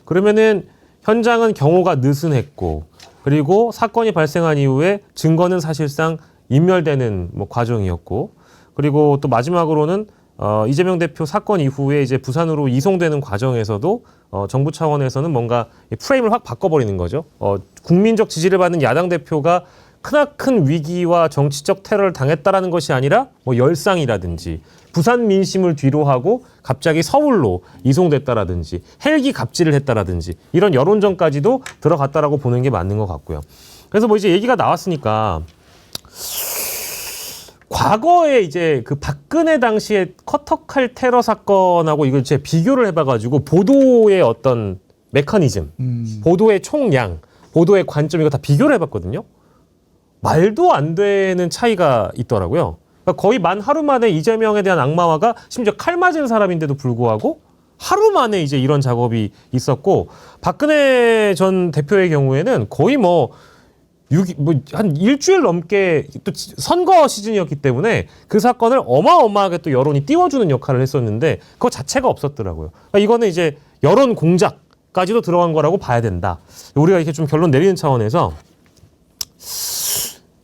그러면은 현장은 경호가 느슨했고 그리고 사건이 발생한 이후에 증거는 사실상 인멸되는 뭐 과정이었고 그리고 또 마지막으로는 이재명 대표 사건 이후에 이제 부산으로 이송되는 과정에서도 정부 차원에서는 뭔가 프레임을 확 바꿔버리는 거죠. 국민적 지지를 받는 야당 대표가 크나큰 위기와 정치적 테러를 당했다라는 것이 아니라 뭐 열상이라든지 부산 민심을 뒤로하고 갑자기 서울로 이송됐다라든지 헬기 갑질을 했다라든지 이런 여론전까지도 들어갔다라고 보는 게 맞는 것 같고요. 그래서 뭐 이제 얘기가 나왔으니까 과거에 이제 그 박근혜 당시에 커터칼 테러 사건하고 이걸 제가 비교를 해봐가지고 보도의 어떤 메커니즘, 보도의 총량, 보도의 관점 이거 다 비교를 해봤거든요. 말도 안 되는 차이가 있더라고요. 그러니까 거의 만 하루 만에 이재명에 대한 악마화가 심지어 칼 맞은 사람인데도 불구하고 하루 만에 이제 이런 작업이 있었고 박근혜 전 대표의 경우에는 거의 한 일주일 넘게 또 선거 시즌이었기 때문에 그 사건을 어마어마하게 또 여론이 띄워주는 역할을 했었는데 그거 자체가 없었더라고요. 그러니까 이거는 이제 여론 공작까지도 들어간 거라고 봐야 된다. 우리가 이렇게 좀 결론 내리는 차원에서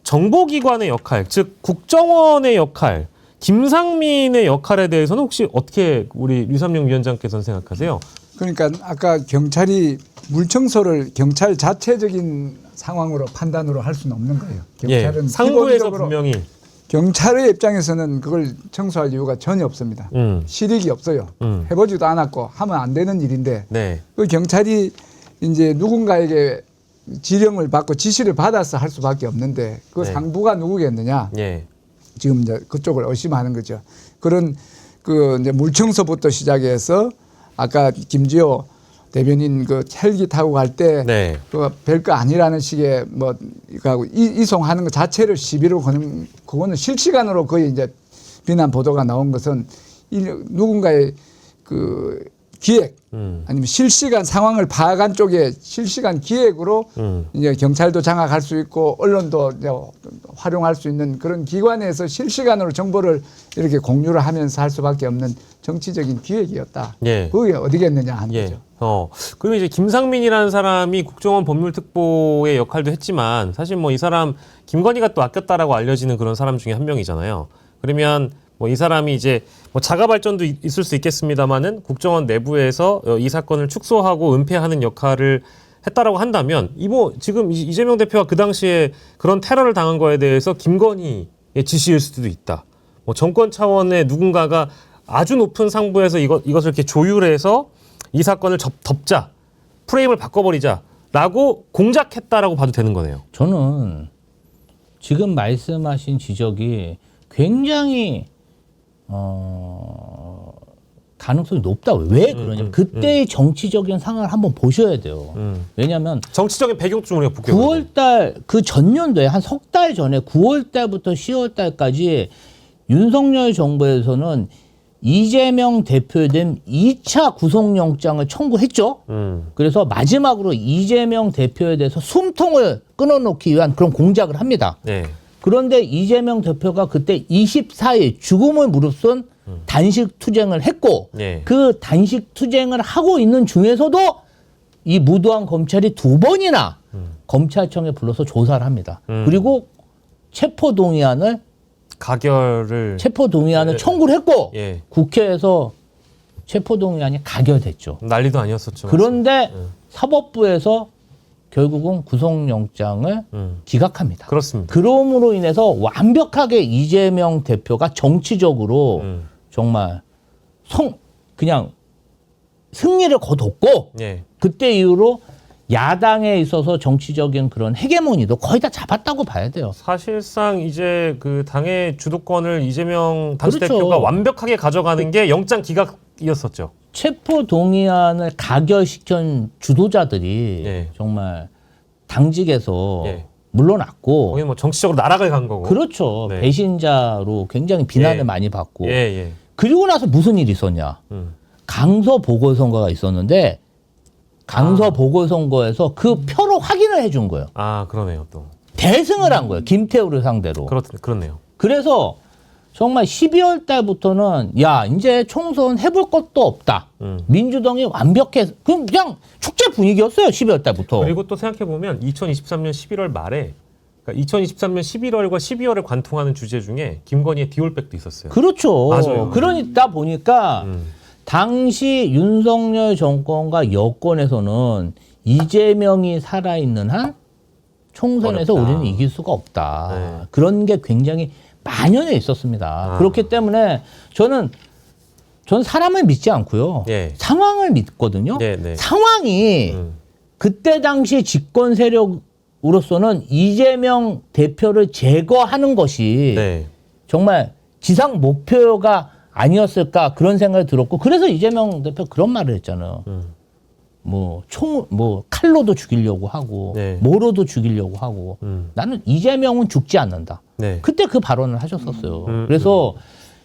정보기관의 역할, 즉 국정원의 역할, 김상민의 역할에 대해서는 혹시 어떻게 우리 류삼룡 위원장께서는 생각하세요? 그러니까 아까 경찰이 물청소를 경찰 자체적인 상황으로 판단으로 할 수는 없는 거예요. 경찰은 상부에서 기본적으로 분명히 경찰의 입장에서는 그걸 청소할 이유가 전혀 없습니다. 실익이 없어요. 해보지도 않았고 하면 안 되는 일인데 네. 그 경찰이 이제 누군가에게 지령을 받고 지시를 받아서 할 수밖에 없는데 그 네. 상부가 누구겠느냐? 예. 지금 이제 그쪽을 의심하는 거죠. 그런 그 이제 물청소부터 시작해서 아까 김지호 대변인 그 헬기 타고 갈 때 네. 그 별거 아니라는 식의 뭐 이거하고 이송하는 것 자체를 시비로 거는 그거는 실시간으로 거의 이제 비난 보도가 나온 것은 누군가의 그 기획 아니면 실시간 상황을 파악한 쪽에 실시간 기획으로 이제 경찰도 장악할 수 있고 언론도 이제 활용할 수 있는 그런 기관에서 실시간으로 정보를 이렇게 공유를 하면서 할 수밖에 없는 정치적인 기획이었다. 예. 그게 어디겠느냐 하는 예. 거죠. 그리고 이제 김상민이라는 사람이 국정원 법률특보의 역할도 했지만 사실 뭐 이 사람 김건희가 또 아꼈다라고 알려지는 그런 사람 중에 한 명이잖아요. 그러면 뭐 이 사람이 이제 뭐 자가 발전도 있을 수 있겠습니다만은 국정원 내부에서 이 사건을 축소하고 은폐하는 역할을 했다라고 한다면 뭐 지금 이재명 대표가 그 당시에 그런 테러를 당한 거에 대해서 김건희의 지시일 수도 있다. 뭐 정권 차원의 누군가가 아주 높은 상부에서 이것을 이렇게 조율해서 이 사건을 덮자, 프레임을 바꿔버리자라고 공작했다라고 봐도 되는 거네요. 저는 지금 말씀하신 지적이 굉장히 가능성이 높다. 왜 그러냐면 그때의 정치적인 상황을 한번 보셔야 돼요. 왜냐하면 정치적인 배경 좀 우리가 볼게요. 9월달 그 전년도에 한 석 달 전에 9월달부터 10월달까지 윤석열 정부에서는 이재명 대표에 대한 2차 구속영장을 청구했죠. 그래서 마지막으로 이재명 대표에 대해서 숨통을 끊어놓기 위한 그런 공작을 합니다. 네. 그런데 이재명 대표가 그때 24일 죽음을 무릅쓴 단식 투쟁을 했고 네. 그 단식 투쟁을 하고 있는 중에서도 이 무도한 검찰이 2번이나 검찰청에 불러서 조사를 합니다. 그리고 체포동의안을 가결을 청구를 했고 예. 국회에서 체포동의안이 가결됐죠. 난리도 아니었었죠. 그런데 사법부에서 결국은 구속영장을 기각합니다. 그렇습니다. 그럼으로 인해서 완벽하게 이재명 대표가 정치적으로 정말 그냥 승리를 거뒀고 예. 그때 이후로 야당에 있어서 정치적인 그런 헤게모니도 거의 다 잡았다고 봐야 돼요. 사실상 이제 그 당의 주도권을 이재명 그렇죠. 당시대표가 완벽하게 가져가는 게 영장 기각이었었죠. 체포 동의안을 가결시킨 주도자들이 예. 정말 당직에서 예. 물러났고 거기는 뭐 정치적으로 나락을 간 거고. 그렇죠. 네. 배신자로 굉장히 비난을 예. 많이 받고 예, 예. 그리고 나서 무슨 일이 있었냐. 강서 보궐선거가 있었는데 강서 보궐선거에서 그 표로 확인을 해준 거예요. 아, 그러네요, 또. 대승을 한 거예요. 김태우를 상대로. 그렇네요. 그래서 정말 12월 달부터는 야 이제 총선 해볼 것도 없다. 민주당이 완벽해. 그냥 축제 분위기였어요. 12월 달부터. 그리고 또 생각해보면 2023년 11월 말에 그러니까 2023년 11월과 12월을 관통하는 주제 중에 김건희의 디올백도 있었어요. 그렇죠. 맞아요. 그러다 보니까 당시 윤석열 정권과 여권에서는 이재명이 살아있는 한 총선에서 어렵다. 우리는 이길 수가 없다. 네. 그런 게 굉장히 만연해 있었습니다. 그렇기 때문에 저는 사람을 믿지 않고요. 예. 상황을 믿거든요. 네, 네. 상황이 그때 당시 집권 세력으로서는 이재명 대표를 제거하는 것이 네. 정말 지상 목표가 아니었을까 그런 생각이 들었고 그래서 이재명 대표 그런 말을 했잖아요. 뭐 칼로도 죽이려고 하고 네. 뭐로도 죽이려고 하고 나는 이재명은 죽지 않는다. 네. 그때 그 발언을 하셨었어요. 그래서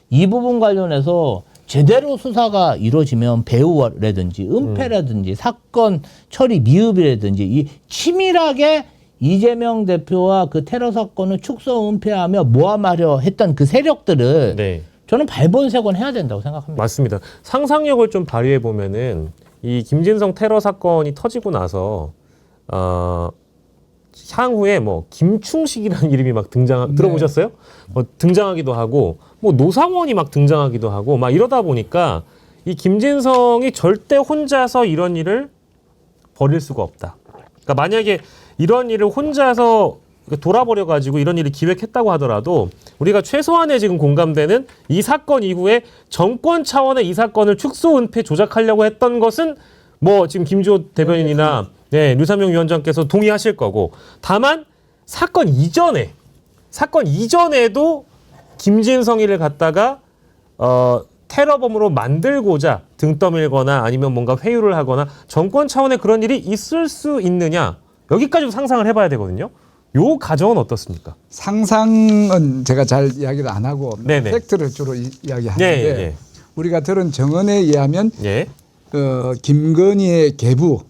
이 부분 관련해서 제대로 수사가 이루어지면 배후라든지 은폐라든지 사건 처리 미흡이라든지 이 치밀하게 이재명 대표와 그 테러 사건을 축소 은폐하며 모함하려 했던 그 세력들을 네. 저는 발본색원 해야 된다고 생각합니다. 맞습니다. 상상력을 좀 발휘해 보면은 이 김진성 테러 사건이 터지고 나서 향후에 뭐 김충식이라는 이름이 막 들어보셨어요? 뭐 등장하기도 하고 뭐 노상원이 막 등장하기도 하고 막 이러다 보니까 이 김진성이 절대 혼자서 이런 일을 벌일 수가 없다. 그러니까 만약에 이런 일을 혼자서 돌아버려 가지고 이런 일을 기획했다고 하더라도 우리가 최소한의 지금 공감되는 이 사건 이후에 정권 차원의 이 사건을 축소 은폐 조작하려고 했던 것은 뭐 지금 김주호 대변인이나 네, 류삼용 위원장께서 동의하실 거고 다만 사건 이전에도 김진성이를 갖다가 테러범으로 만들고자 등 떠밀거나 아니면 뭔가 회유를 하거나 정권 차원의 그런 일이 있을 수 있느냐 여기까지도 상상을 해봐야 되거든요. 요 가정은 어떻습니까? 상상은 제가 잘 이야기를 안 하고 네네. 팩트를 주로 이야기하는데 예. 우리가 들은 정언에 의하면 예. 김건희의 계부,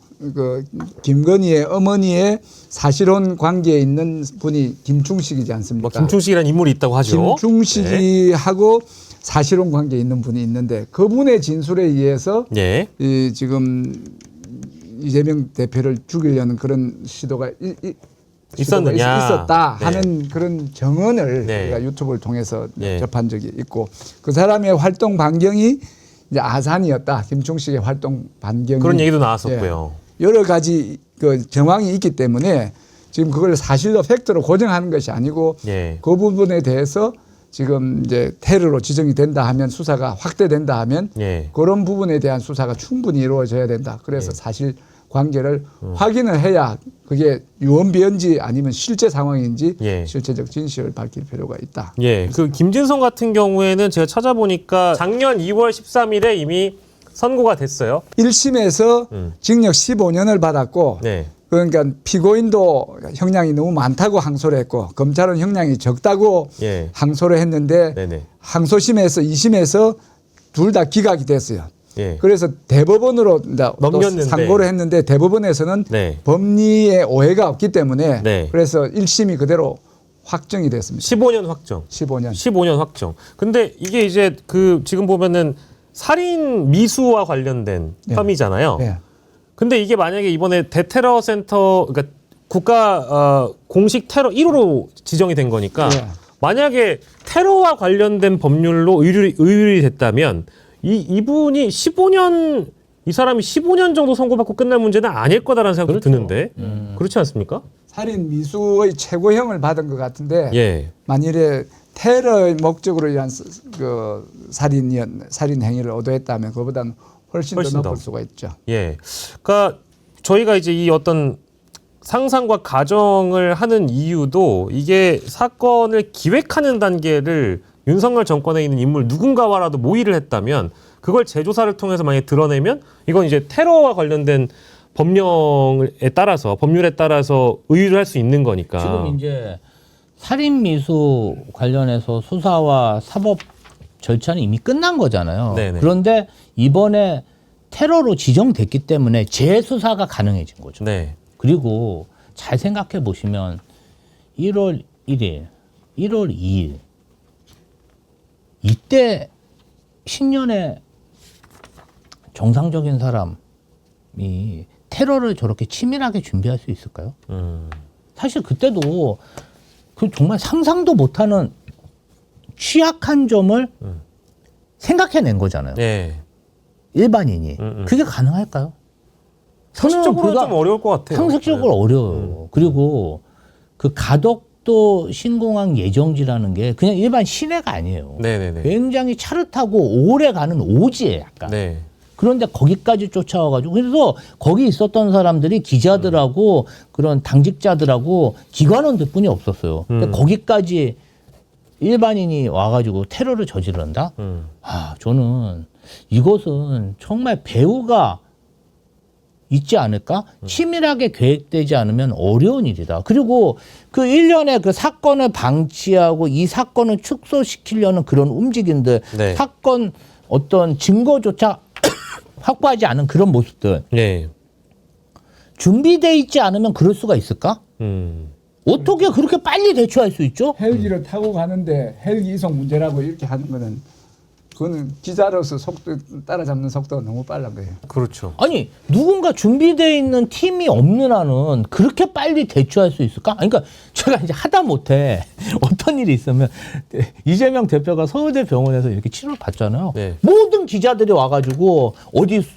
김건희의 어머니의 사실혼 관계에 있는 분이 김충식이지 않습니까? 뭐 김충식이라는 인물이 있다고 하죠. 김충식이하고 사실혼 관계에 있는 분이 있는데 그분의 진술에 의해서 예. 지금 이재명 대표를 죽이려는 그런 시도가 있었다 하는 네. 그런 정언을 네. 제가 유튜브를 통해서 네. 접한 적이 있고 그 사람의 활동 반경이 이제 아산이었다. 김충식의 활동 반경이 그런 얘기도 나왔었고요. 여러 가지 그 정황이 있기 때문에 지금 그걸 사실로 팩트로 고정하는 것이 아니고 예. 그 부분에 대해서 지금 이제 테러로 지정이 된다 하면 수사가 확대된다 하면 예. 그런 부분에 대한 수사가 충분히 이루어져야 된다. 그래서 사실 관계를 확인을 해야 그게 유언비어인지 아니면 실제 상황인지 예. 실체적 진실을 밝힐 필요가 있다. 예. 그 김진성 같은 경우에는 제가 찾아보니까 작년 2월 13일에 이미 선고가 됐어요. 1심에서 징역 15년을 받았고 네. 그러니까 피고인도 형량이 너무 많다고 항소를 했고 검찰은 형량이 적다고 예. 항소를 했는데 네네. 항소심에서 2심에서 둘 다 기각이 됐어요. 예. 그래서 대법원으로 이제 또 넘겼는데. 상고를 했는데 대법원에서는 네. 법리에 오해가 없기 때문에 네. 그래서 1심이 그대로 확정이 됐습니다. 15년 확정. 15년. 15년 확정. 근데 이게 이제 그 지금 보면은 살인 미수와 관련된 네. 혐의잖아요. 네. 근데 이게 만약에 이번에 대테러 센터 그러니까 국가 공식 테러 1호로 지정이 된 거니까 네. 만약에 테러와 관련된 법률로 의율이 됐다면 이분이 15년 이 사람이 15년 정도 선고받고 끝날 문제는 아닐 거다라는 생각도 드는데 그렇지 않습니까? 살인 미수의 최고형을 받은 것 같은데 예. 만일에 테러의 목적으로 의한 그 살인 행위를 의도했다면 그보다는 훨씬 더 훨씬 높을 더. 수가 있죠. 예. 그러니까 저희가 이제 이 어떤 상상과 가정을 하는 이유도 이게 사건을 기획하는 단계를 윤석열 정권에 있는 인물 누군가와라도 모의를 했다면 그걸 재조사를 통해서 만약에 드러내면 이건 이제 테러와 관련된 법령에 따라서 법률에 따라서 의유를 할 수 있는 거니까. 지금 이제 살인 미수 관련해서 수사와 사법 절차는 이미 끝난 거잖아요. 네네. 그런데 이번에 테러로 지정됐기 때문에 재수사가 가능해진 거죠. 네. 그리고 잘 생각해 보시면 1월 1일, 1월 2일 이때 신년에 정상적인 사람이 테러를 저렇게 치밀하게 준비할 수 있을까요? 사실 그때도 그 정말 상상도 못하는 취약한 점을 생각해낸 거잖아요. 네. 일반인이. 그게 가능할까요? 저는 상식적으로 불가- 좀 어려울 것 같아요. 상식적으로 네. 어려워요. 그리고 그 가덕도 신공항 예정지라는 게 그냥 일반 시내가 아니에요. 네네네. 굉장히 차를 타고 오래 가는 오지에 약간. 네. 그런데 거기까지 쫓아와가지고 그래서 거기 있었던 사람들이 기자들하고 그런 당직자들하고 기관원들뿐이 없었어요. 근데 거기까지 일반인이 와가지고 테러를 저지른다? 아, 저는 이것은 정말 배우가 있지 않을까? 치밀하게 계획되지 않으면 어려운 일이다. 그리고 그 일련의 그 사건을 방치하고 이 사건을 축소시키려는 그런 움직임들, 네. 사건 어떤 증거조차 확보하지 않은 그런 모습들, 네. 준비돼 있지 않으면 그럴 수가 있을까? 어떻게 그렇게 빨리 대처할 수 있죠? 헬기를 타고 가는데 헬기 이송 문제라고 이렇게 하는 거는 그거는 기자로서 속도 따라잡는 속도가 너무 빠른 거예요. 그렇죠. 아니 누군가 준비되어 있는 팀이 없는 한은 그렇게 빨리 대처할 수 있을까? 아니, 그러니까 제가 이제 하다 못해 어떤 일이 있으면 이재명 대표가 서울대 병원에서 이렇게 치료를 받잖아요. 네. 모든 기자들이 와가지고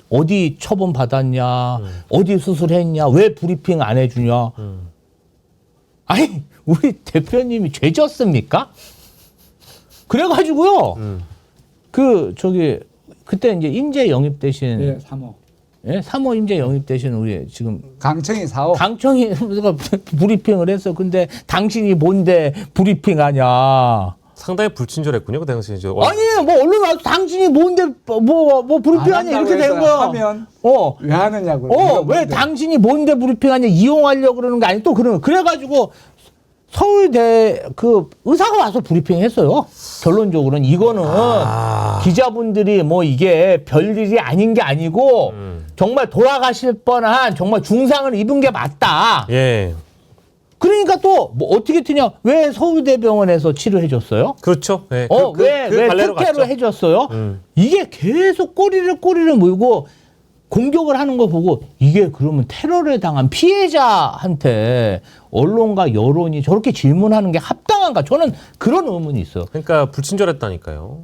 어디 처분 받았냐, 어디 수술했냐, 왜 브리핑 안 해주냐. 아니 우리 대표님이 죄졌습니까? 그래가지고요. 그때 이제 인재 영입 대신 예, 3호. 예? 3호 인재 영입 대신 우리 지금 강청이 4호. 강청이 브리핑을 했어. 근데 당신이 뭔데 브리핑하냐? 상당히 불친절했군요. 그 당시에 이제 아니 뭐 언론 와서 당신이 뭔데 뭐 브리핑하냐 이렇게 된 거야. 하면 왜 하느냐고. 왜 당신이 뭔데 브리핑하냐 이용하려고 그러는 게 아니 또 그러는 그래가지고 서울대 그 의사가 와서 브리핑했어요. 결론적으로는 이거는 기자분들이 뭐 이게 별일이 아닌 게 아니고 정말 돌아가실 뻔한 정말 중상을 입은 게 맞다. 예. 그러니까 또 뭐 어떻게 트냐? 왜 서울대병원에서 치료해줬어요? 그렇죠. 네. 왜 갈래로 특혜로 갔죠. 해줬어요? 이게 계속 꼬리를 물고 공격을 하는 거 보고 이게 그러면 테러를 당한 피해자한테 언론과 여론이 저렇게 질문하는 게 합당한가? 저는 그런 의문이 있어요. 그러니까 불친절했다니까요.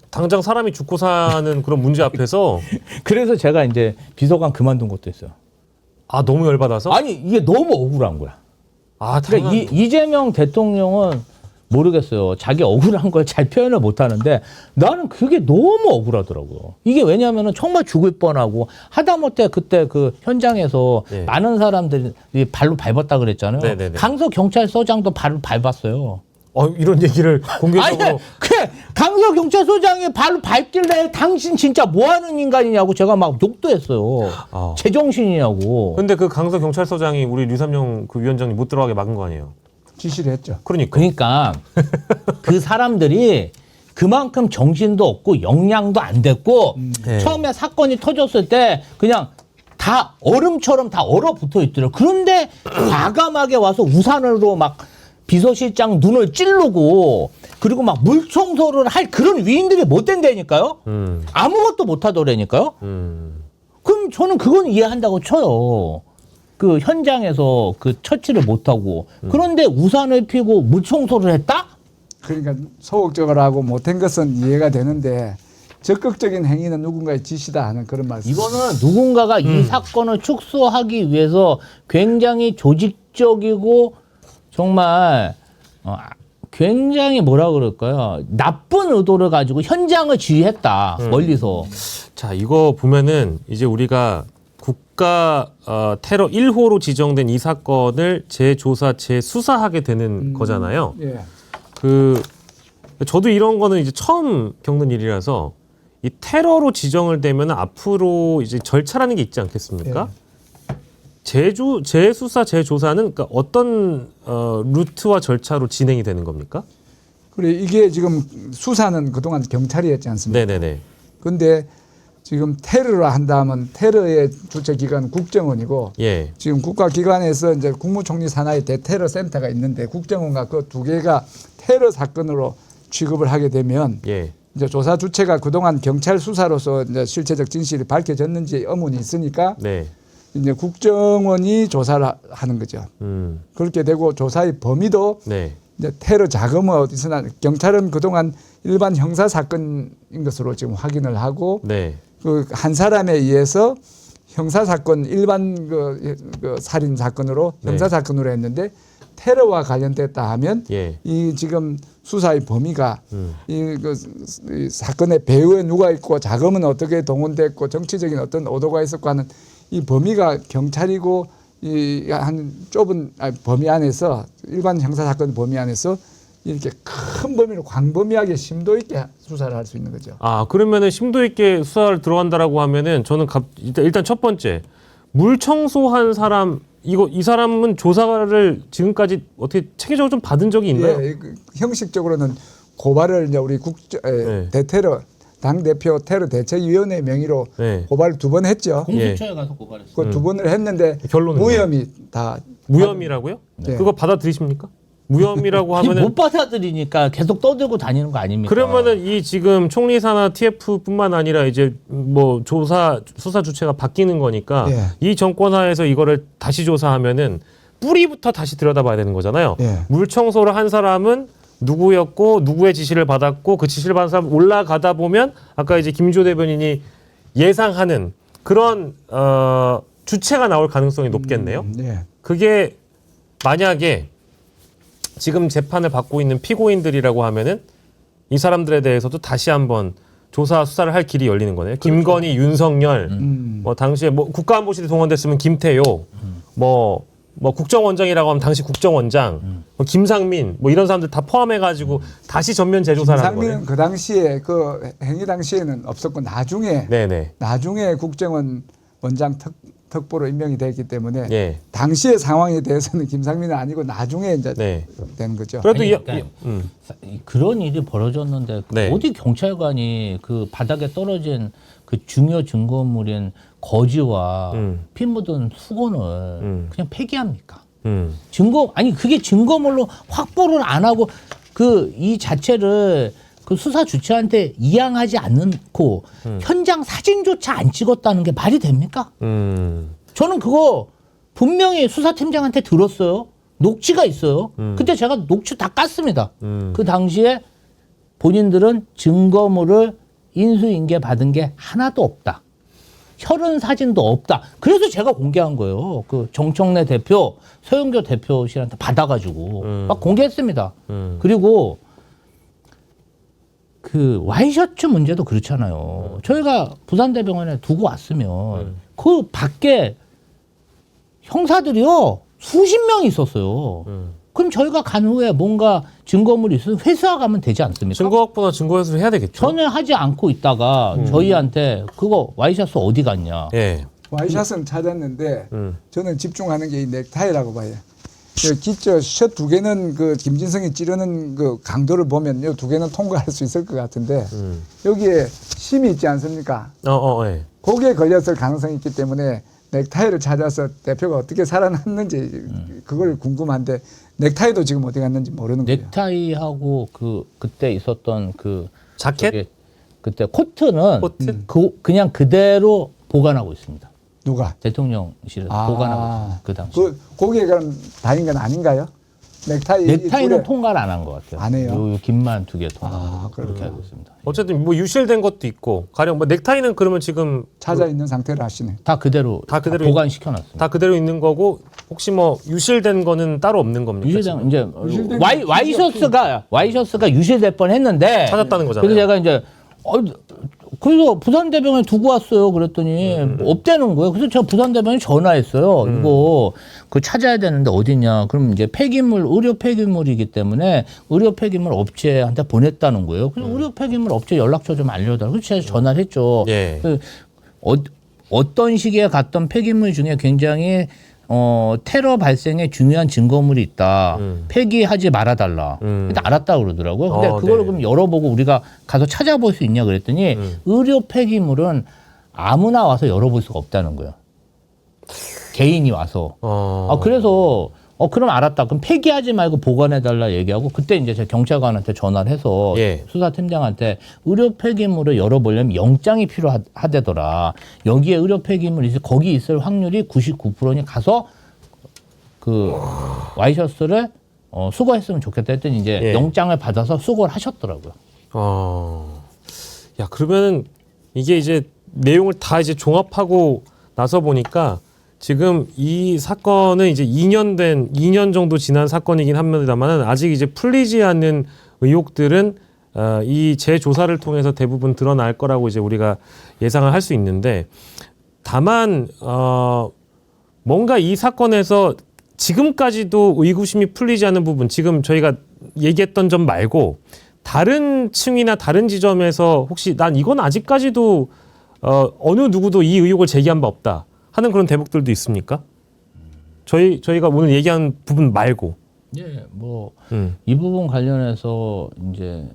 당장 사람이 죽고 사는 그런 문제 앞에서 그래서 제가 이제 비서관 그만둔 것도 있어요. 너무 열받아서 아니 이게 너무 억울한 거야. 그러니까 당연. 이재명 대통령은 모르겠어요. 자기 억울한 걸 잘 표현을 못 하는데 나는 그게 너무 억울하더라고요. 이게 왜냐하면 정말 죽을 뻔하고 하다못해 그때 그 현장에서 네. 많은 사람들이 발로 밟았다 그랬잖아요. 네네네. 강서 경찰서장도 발로 밟았어요. 이런 얘기를 공개적으로 아니, 강서 경찰서장이 발로 밟길래 당신 진짜 뭐 하는 인간이냐고 제가 막 욕도 했어요. 제정신이냐고. 근데 그 강서 경찰서장이 우리 류삼영 그 위원장님 못 들어가게 막은 거 아니에요? 지시를 했죠. 그러니까. 그러니까 그 사람들이 그만큼 정신도 없고 역량도 안 됐고 네. 처음에 사건이 터졌을 때 그냥 다 얼음처럼 다 얼어붙어 있더라고요. 그런데 과감하게 와서 우산으로 막 비서실장 눈을 찌르고 그리고 막 물청소를 할 그런 위인들이 못 된다니까요. 아무것도 못 하더라니까요. 그럼 저는 그건 이해한다고 쳐요. 그 현장에서 그 처치를 못하고 그런데 우산을 피고 물청소를 했다? 그러니까 소극적으로 하고 못한 것은 이해가 되는데 적극적인 행위는 누군가의 지시다 하는 그런 말씀. 이거는 누군가가 이 사건을 축소하기 위해서 굉장히 조직적이고 정말 굉장히 뭐라 그럴까요? 나쁜 의도를 가지고 현장을 지휘했다. 멀리서. 자, 이거 보면은 이제 우리가 국가 테러 1호로 지정된 이 사건을 재조사, 재수사하게 되는 거잖아요. 예. 저도 이런 거는 이제 처음 겪는 일이라서 이 테러로 지정을 되면 앞으로 이제 절차라는 게 있지 않겠습니까? 재수사, 재조사는 그러니까 어떤 루트와 절차로 진행이 되는 겁니까? 그래 이게 지금 수사는 그동안 경찰이 했지 않습니까? 네네네. 근데 지금 테러를 한다면 테러의 주체 기관은 국정원이고 예. 지금 국가기관에서 이제 국무총리 산하의 대테러 센터가 있는데 국정원과 그 두 개가 테러 사건으로 취급을 하게 되면 예. 이제 조사 주체가 그동안 경찰 수사로서 이제 실체적 진실이 밝혀졌는지 의문이 있으니까 네. 이제 국정원이 조사를 하는 거죠. 그렇게 되고 조사의 범위도 네. 이제 테러 자금은 어디서나 경찰은 그동안 일반 형사 사건인 것으로 지금 확인을 하고 네. 그 한 사람에 의해서 형사 사건 일반 그 살인 사건으로 네. 형사 사건으로 했는데 테러와 관련됐다 하면 예. 이 지금 수사의 범위가 이 사건의 배후에 누가 있고 자금은 어떻게 동원됐고 정치적인 어떤 오도가 있었고 하는 이 범위가 경찰이고 이 한 좁은 범위 안에서 일반 형사 사건 범위 안에서 이렇게 큰 범위로 광범위하게 심도 있게 수사를 할 수 있는 거죠. 아, 그러면은 심도 있게 수사를 들어간다라고 하면은 저는 일단 첫 번째 물 청소한 사람 이 사람은 조사를 지금까지 어떻게 체계적으로 좀 받은 적이 있나요? 예, 형식적으로는 고발을 이제 우리 대테러 당 대표 테러 대책위원회 명의로 네. 고발을 2번 했죠. 공수처에 가서 고발했어요. 그 2번을 했는데 결론은 무혐의 다 무혐의라고요? 네. 그거 받아들이십니까? 무혐의라고 아니, 하면은 못 받아들이니까 계속 떠들고 다니는 거 아닙니까? 그러면은 이 지금 총리 산하 TF뿐만 아니라 이제 뭐 수사 주체가 바뀌는 거니까 예. 이 정권 하에서 이거를 다시 조사하면은 뿌리부터 다시 들여다봐야 되는 거잖아요. 예. 물 청소를 한 사람은 누구였고 누구의 지시를 받았고 그 지시를 받은 사람 올라가다 보면 아까 이제 김주호 대변인이 예상하는 그런 주체가 나올 가능성이 높겠네요. 예. 그게 만약에 지금 재판을 받고 있는 피고인들이라고 하면은 이 사람들에 대해서도 다시 한번 조사 수사를 할 길이 열리는 거네요. 김건희, 윤석열, 뭐 당시에 뭐 국가안보실에 동원됐으면 김태효, 뭐 국정원장이라고 하면 당시 국정원장, 뭐 김상민, 뭐 이런 사람들 다 포함해가지고 다시 전면 재조사를 하는 거네요. 김상민은 그 당시에 그 행위 당시에는 없었고 나중에 국정원 원장 특보로 임명이 됐기 때문에 예. 당시의 상황에 대해서는 김상민은 아니고 나중에 이제 네. 된 거죠. 그래도 아니, 그러니까 그런 일이 벌어졌는데 네. 어디 경찰관이 그 바닥에 떨어진 그 중요 증거물인 거지와 피 묻은 수건을 그냥 폐기합니까? 그게 증거물로 확보를 안 하고 그 이 자체를 그 수사 주체한테 이양하지 않고 현장 사진조차 안 찍었다는 게 말이 됩니까? 저는 그거 분명히 수사팀장한테 들었어요. 녹취가 있어요. 그때 제가 녹취 다 깠습니다. 그 당시에 본인들은 증거물을 인수인계 받은 게 하나도 없다. 혈흔 사진도 없다. 그래서 제가 공개한 거예요. 그 정청래 대표, 서영교 대표실한테 받아가지고 막 공개했습니다. 그리고 그 와이셔츠 문제도 그렇잖아요. 저희가 부산대병원에 두고 왔으면 그 밖에 형사들이요 수십 명이 있었어요. 그럼 저희가 간 후에 뭔가 증거물이 있으면 회수하가면 되지 않습니까? 증거 확보나 증거 회수를 해야 되겠죠. 전혀 하지 않고 있다가 저희한테 그거 와이셔츠 어디 갔냐? 예. 와이샷은 찾았는데 저는 집중하는 게 이 넥타이라고 봐요. 기저 셔 두 개는 그 김진성이 찌르는 그 강도를 보면 이 두 개는 통과할 수 있을 것 같은데 여기에 심이 있지 않습니까? 예. 거기에 걸렸을 가능성이 있기 때문에 넥타이를 찾아서 대표가 어떻게 살아났는지 그걸 궁금한데 넥타이도 지금 어디 갔는지 모르는 거예요. 넥타이하고 그때 있었던 그 자켓? 저기 그때 코트는 코트? 그냥 그대로 보관하고 있습니다. 누가? 대통령실에서 보관하고 있습니다. 그 당시. 거기에 그럼 다인 건 아닌가요? 넥타이는 통과를 안 한 것 같아요. 안 해요? 요 긴만 두 개 통과. 그렇게 알고 있습니다. 어쨌든 뭐 유실된 것도 있고 가령 뭐 넥타이는 그러면 지금 찾아 있는 상태로 하시네. 다 그대로 보관시켜 놨습니다. 다 그대로 있는 거고 혹시 뭐 유실된 거는 따로 없는 겁니까? 유실된 이제 유실된 와이셔츠가 유실될 뻔했는데 찾았다는 거잖아요. 그래서 제가 이제 그래서 부산대병원에 두고 왔어요. 그랬더니 없대는 거예요. 그래서 제가 부산대병원에 전화했어요. 이거 그 찾아야 되는데 어디냐. 그럼 이제 폐기물, 의료 폐기물이기 때문에 의료 폐기물 업체한테 보냈다는 거예요. 그래서 의료 폐기물 업체 연락처 좀 알려달라고. 그래서 제가 전화를 했죠. 예. 어떤 시기에 갔던 폐기물 중에 굉장히 테러 발생에 중요한 증거물이 있다. 폐기하지 말아달라. 일단 알았다 그러더라고요. 근데 그거를 네. 그럼 열어보고 우리가 가서 찾아볼 수 있냐 그랬더니 의료 폐기물은 아무나 와서 열어볼 수가 없다는 거예요. 개인이 와서. 그래서 그럼 알았다. 그럼 폐기하지 말고 보관해달라 얘기하고 그때 이제 제가 경찰관한테 전화를 해서 예. 수사팀장한테 의료 폐기물을 열어보려면 영장이 필요하대더라. 여기에 의료 폐기물이 있을 거기 있을 확률이 99%니 가서 그 와이셔츠를 수거했으면 좋겠다 했더니 이제 예. 영장을 받아서 수거를 하셨더라고요. 야, 그러면은 이게 이제 내용을 다 이제 종합하고 나서 보니까 지금 이 사건은 이제 2년 정도 지난 사건이긴 합니다만은 아직 이제 풀리지 않는 의혹들은 이 재조사를 통해서 대부분 드러날 거라고 이제 우리가 예상을 할 수 있는데 다만 뭔가 이 사건에서 지금까지도 의구심이 풀리지 않는 부분 지금 저희가 얘기했던 점 말고 다른 층이나 다른 지점에서 혹시 난 이건 아직까지도 어느 누구도 이 의혹을 제기한 바 없다 하는 그런 대목들도 있습니까? 저희가 오늘 얘기한 부분 말고. 예, 뭐 이 부분 관련해서 이제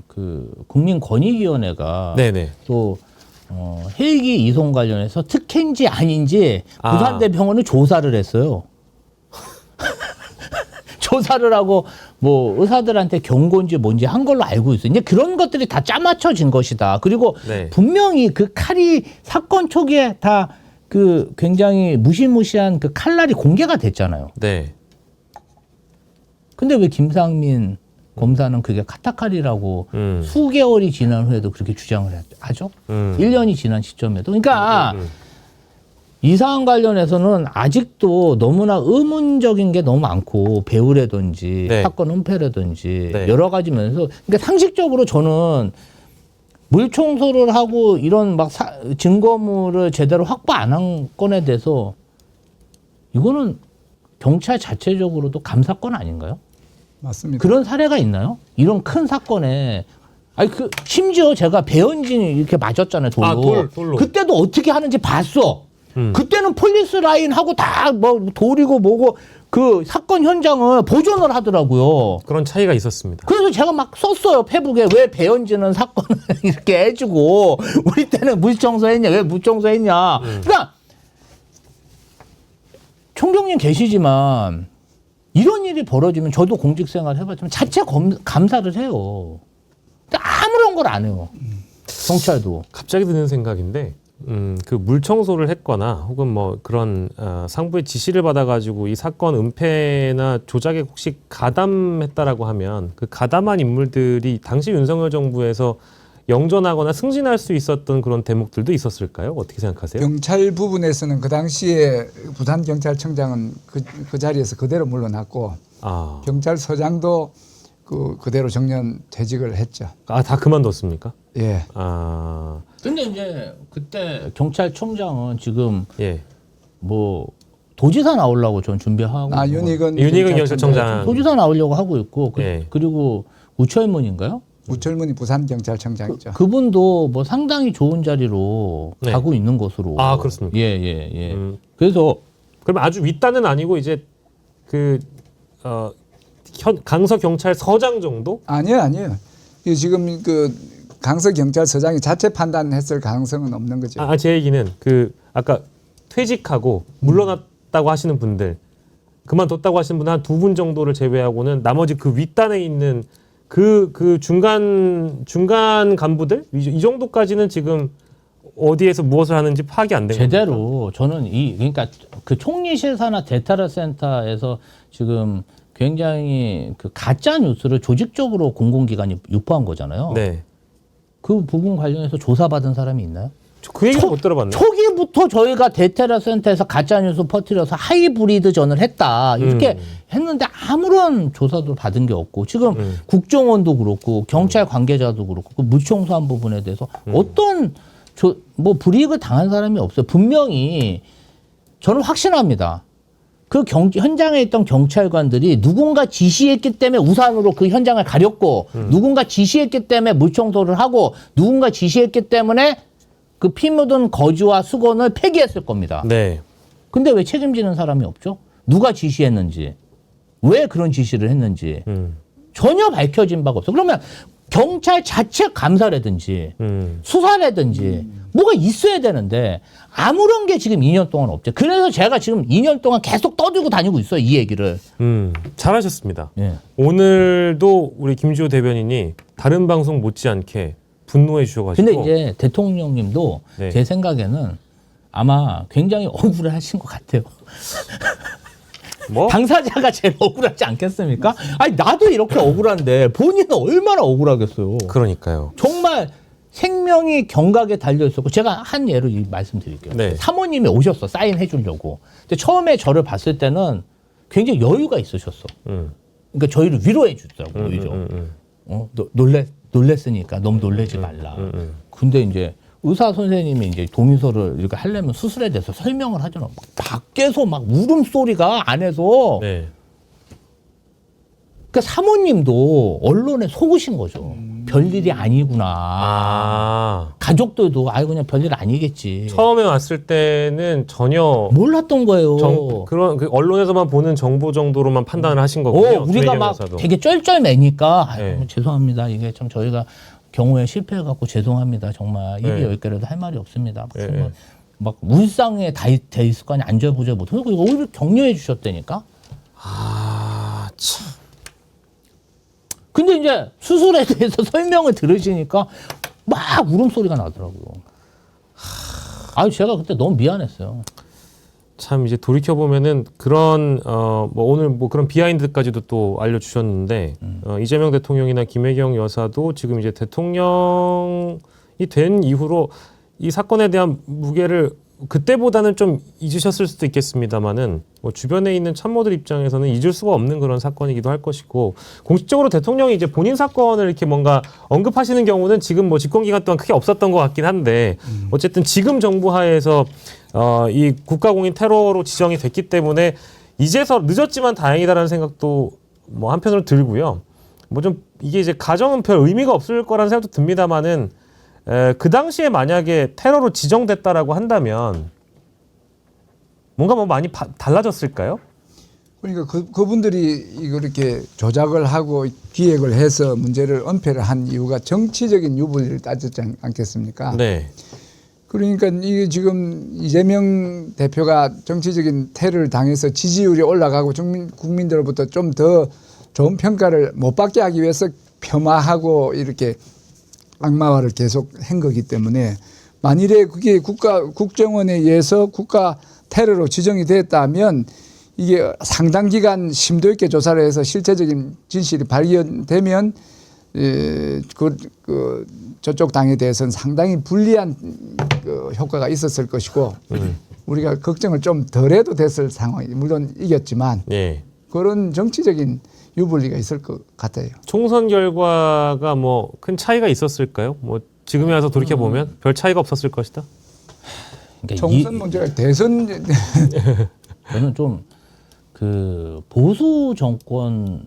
그 국민권익위원회가 네네. 또 헬기 이송 관련해서 특혜인지 아닌지 부산대병원을 조사를 했어요. 조사를 하고 뭐 의사들한테 경고인지 뭔지 한 걸로 알고 있어요. 이제 그런 것들이 다 짜맞춰진 것이다. 그리고 네. 분명히 그 칼이 사건 초기에 다 그 굉장히 무시무시한 그 칼날이 공개가 됐잖아요. 네. 근데 왜 김상민 검사는 그게 카타칼이라고 수개월이 지난 후에도 그렇게 주장을 하죠? 1년이 지난 시점에도. 그러니까 이 사안 관련해서는 아직도 너무나 의문적인 게 너무 많고 배우라든지 네. 사건 은폐라든지 네. 여러 가지 면에서 그러니까 상식적으로 저는 물 청소를 하고 이런 막 증거물을 제대로 확보 안 한 건에 대해서 이거는 경찰 자체적으로도 감사건 아닌가요? 맞습니다. 그런 사례가 있나요? 이런 큰 사건에 심지어 제가 배현진이 이렇게 맞았잖아요, 돌로. 돌로. 그때도 어떻게 하는지 봤어. 그때는 폴리스 라인 하고 다 뭐 돌이고 뭐고 그 사건 현장을 보존을 하더라고요. 그런 차이가 있었습니다. 그래서 제가 막 썼어요, 페북에. 왜 배현진은 사건을 이렇게 해주고 우리 때는 물청소했냐, 왜 물청소했냐. 그러니까 총경님 계시지만 이런 일이 벌어지면 저도 공직생활 해봤지만 자체 감사를 해요. 근데 아무런 걸 안 해요. 경찰도. 갑자기 드는 생각인데 그 물 청소를 했거나 혹은 뭐 그런 상부의 지시를 받아가지고 이 사건 은폐나 조작에 혹시 가담했다라고 하면 그 가담한 인물들이 당시 윤석열 정부에서 영전하거나 승진할 수 있었던 그런 대목들도 있었을까요? 어떻게 생각하세요? 경찰 부분에서는 그 당시에 부산경찰청장은 그 자리에서 그대로 물러났고 경찰서장도 그대로 정년 퇴직을 했죠. 다 그만뒀습니까? 예. 근데 이제 그때 경찰청장은 지금 예. 뭐 도지사 나오려고 전 준비하고 윤희근 경찰청장 도지사 나오려고 하고 있고 예. 그리고 우철문인가요? 우철문이 부산경찰청장이죠. 그분도 뭐 상당히 좋은 자리로 네. 가고 있는 것으로. 그렇습니까? 예. 그래서 그러면 아주 윗단은 아니고 이제 강서 경찰서장 정도? 아니에요. 이 지금 그 강서 경찰서장이 자체 판단했을 가능성은 없는 거죠. 제 얘기는 아까 퇴직하고 물러났다고 하시는 분들, 그만뒀다고 하시는 분 한 2분 정도를 제외하고는 나머지 그 윗단에 있는 그 중간 간부들 이 정도까지는 지금 어디에서 무엇을 하는지 파악이 안 된 겁니까? 제대로 저는 그러니까 그 총리실사나 대타라 센터에서 지금 굉장히 그 가짜 뉴스를 조직적으로 공공기관이 유포한 거잖아요. 네. 그 부분 관련해서 조사받은 사람이 있나요? 그 얘기는 못 들어봤네요. 초기부터 저희가 대테라 센터에서 가짜뉴스 퍼뜨려서 하이브리드 전을 했다. 이렇게 했는데 아무런 조사도 받은 게 없고 지금 국정원도 그렇고 경찰 관계자도 그렇고 그 무청소한 부분에 대해서 어떤 불이익을 당한 사람이 없어요. 분명히 저는 확신합니다. 그 현장에 있던 경찰관들이 누군가 지시했기 때문에 우산으로 그 현장을 가렸고 누군가 지시했기 때문에 물청소를 하고 누군가 지시했기 때문에 그 피 묻은 거즈와 수건을 폐기했을 겁니다. 네. 근데 왜 책임지는 사람이 없죠? 누가 지시했는지, 왜 그런 지시를 했는지 전혀 밝혀진 바가 없어. 그러면 경찰 자체 감사라든지 수사라든지 뭐가 있어야 되는데 아무런 게 지금 2년 동안 없죠. 그래서 제가 지금 2년 동안 계속 떠들고 다니고 있어요. 이 얘기를. 잘하셨습니다. 예. 오늘도 우리 김주호 대변인이 다른 방송 못지않게 분노해 주셔가지고. 근데 이제 대통령님도 네. 제 생각에는 아마 굉장히 억울하신 것 같아요. 뭐? 당사자가 제일 억울하지 않겠습니까? 아니 나도 이렇게 억울한데 본인은 얼마나 억울하겠어요. 그러니까요. 정말 생명이 경각에 달려 있었고 제가 한 예로 말씀드릴게요. 네. 사모님이 오셨어 사인해 주려고. 근데 처음에 저를 봤을 때는 굉장히 여유가 있으셨어. 그러니까 저희를 위로해 주더라고요. 오히려. 놀랬으니까 너무 놀래지 말라. 근데 이제 의사 선생님이 이제 동의서를 이렇게 하려면 수술에 대해서 설명을 하잖아. 막 밖에서 막 울음소리가 안에서. 네. 그러니까 사모님도 언론에 속으신 거죠. 별일이 아니구나. 가족들도 그냥 별일 아니겠지. 처음에 왔을 때는 전혀 몰랐던 거예요. 그런 언론에서만 보는 정보 정도로만 판단을 하신 거군요. 우리가 막 김혜경 여사도. 되게 쩔쩔매니까 네. 죄송합니다. 이게 참 저희가 경우에 실패해갖고 죄송합니다. 정말 입이 네. 10개라도 할 말이 없습니다. 네. 정말 막 울상에 돼 있을 거 아니야. 안절부절 못하고 이거 오히려 격려해 주셨다니까. 참. 근데 이제 수술에 대해서 설명을 들으시니까 막 울음소리가 나더라고요. 제가 그때 너무 미안했어요. 참 이제 돌이켜 보면은 그런 오늘 그런 비하인드까지도 또 알려주셨는데 이재명 대통령이나 김혜경 여사도 지금 이제 대통령이 된 이후로 이 사건에 대한 무게를 그때보다는 좀 잊으셨을 수도 있겠습니다만은 주변에 있는 참모들 입장에서는 잊을 수가 없는 그런 사건이기도 할 것이고 공식적으로 대통령이 이제 본인 사건을 이렇게 뭔가 언급하시는 경우는 지금 집권 기간 동안 크게 없었던 것 같긴 한데 어쨌든 지금 정부 하에서 이 국가공인 테러로 지정이 됐기 때문에 이제서 늦었지만 다행이다라는 생각도 한편으로 들고요. 좀 이게 이제 가정은 별 의미가 없을 거라는 생각도 듭니다만은. 그 당시에 만약에 테러로 지정됐다라고 한다면 뭔가 많이 달라졌을까요? 그러니까 그분들이 이렇게 조작을 하고 기획을 해서 문제를 은폐를 한 이유가 정치적인 유불리를 따졌지 않겠습니까? 네. 그러니까 이게 지금 이재명 대표가 정치적인 테러를 당해서 지지율이 올라가고 국민들로부터 좀 더 좋은 평가를 못 받게 하기 위해서 폄하하고 이렇게 악마화를 계속 한 거기 때문에 만일에 그게 국정원에 의해서 국가 테러로 지정이 됐다면 이게 상당 기간 심도 있게 조사를 해서 실체적인 진실이 발견되면 저쪽 당에 대해서는 상당히 불리한 효과가 있었을 것이고 우리가 걱정을 좀 덜해도 됐을 상황이 물론 이겼지만 네. 그런 정치적인 유불리가 있을 것 같아요. 총선 결과가 큰 차이가 있었을까요? 지금에 와서 돌이켜 보면 별 차이가 없었을 것이다. 그러니까 총선 문제가 대선 저는 좀 보수 정권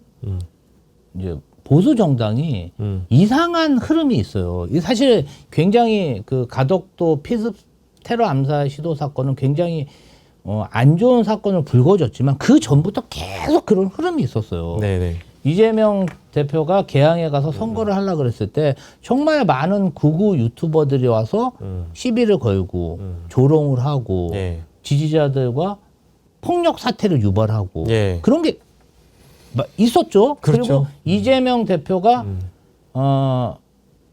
이제 보수 정당이 이상한 흐름이 있어요. 사실 굉장히 가덕도 피습 테러 암살 시도 사건은 굉장히 안 좋은 사건을 불거졌지만 그 전부터 계속 그런 흐름이 있었어요. 네네. 이재명 대표가 개항에 가서 선거를 하려고 그랬을 때 정말 많은 극우 유튜버들이 와서 시비를 걸고 조롱을 하고 예. 지지자들과 폭력 사태를 유발하고 예. 그런 게 있었죠. 그렇죠. 그리고 이재명 대표가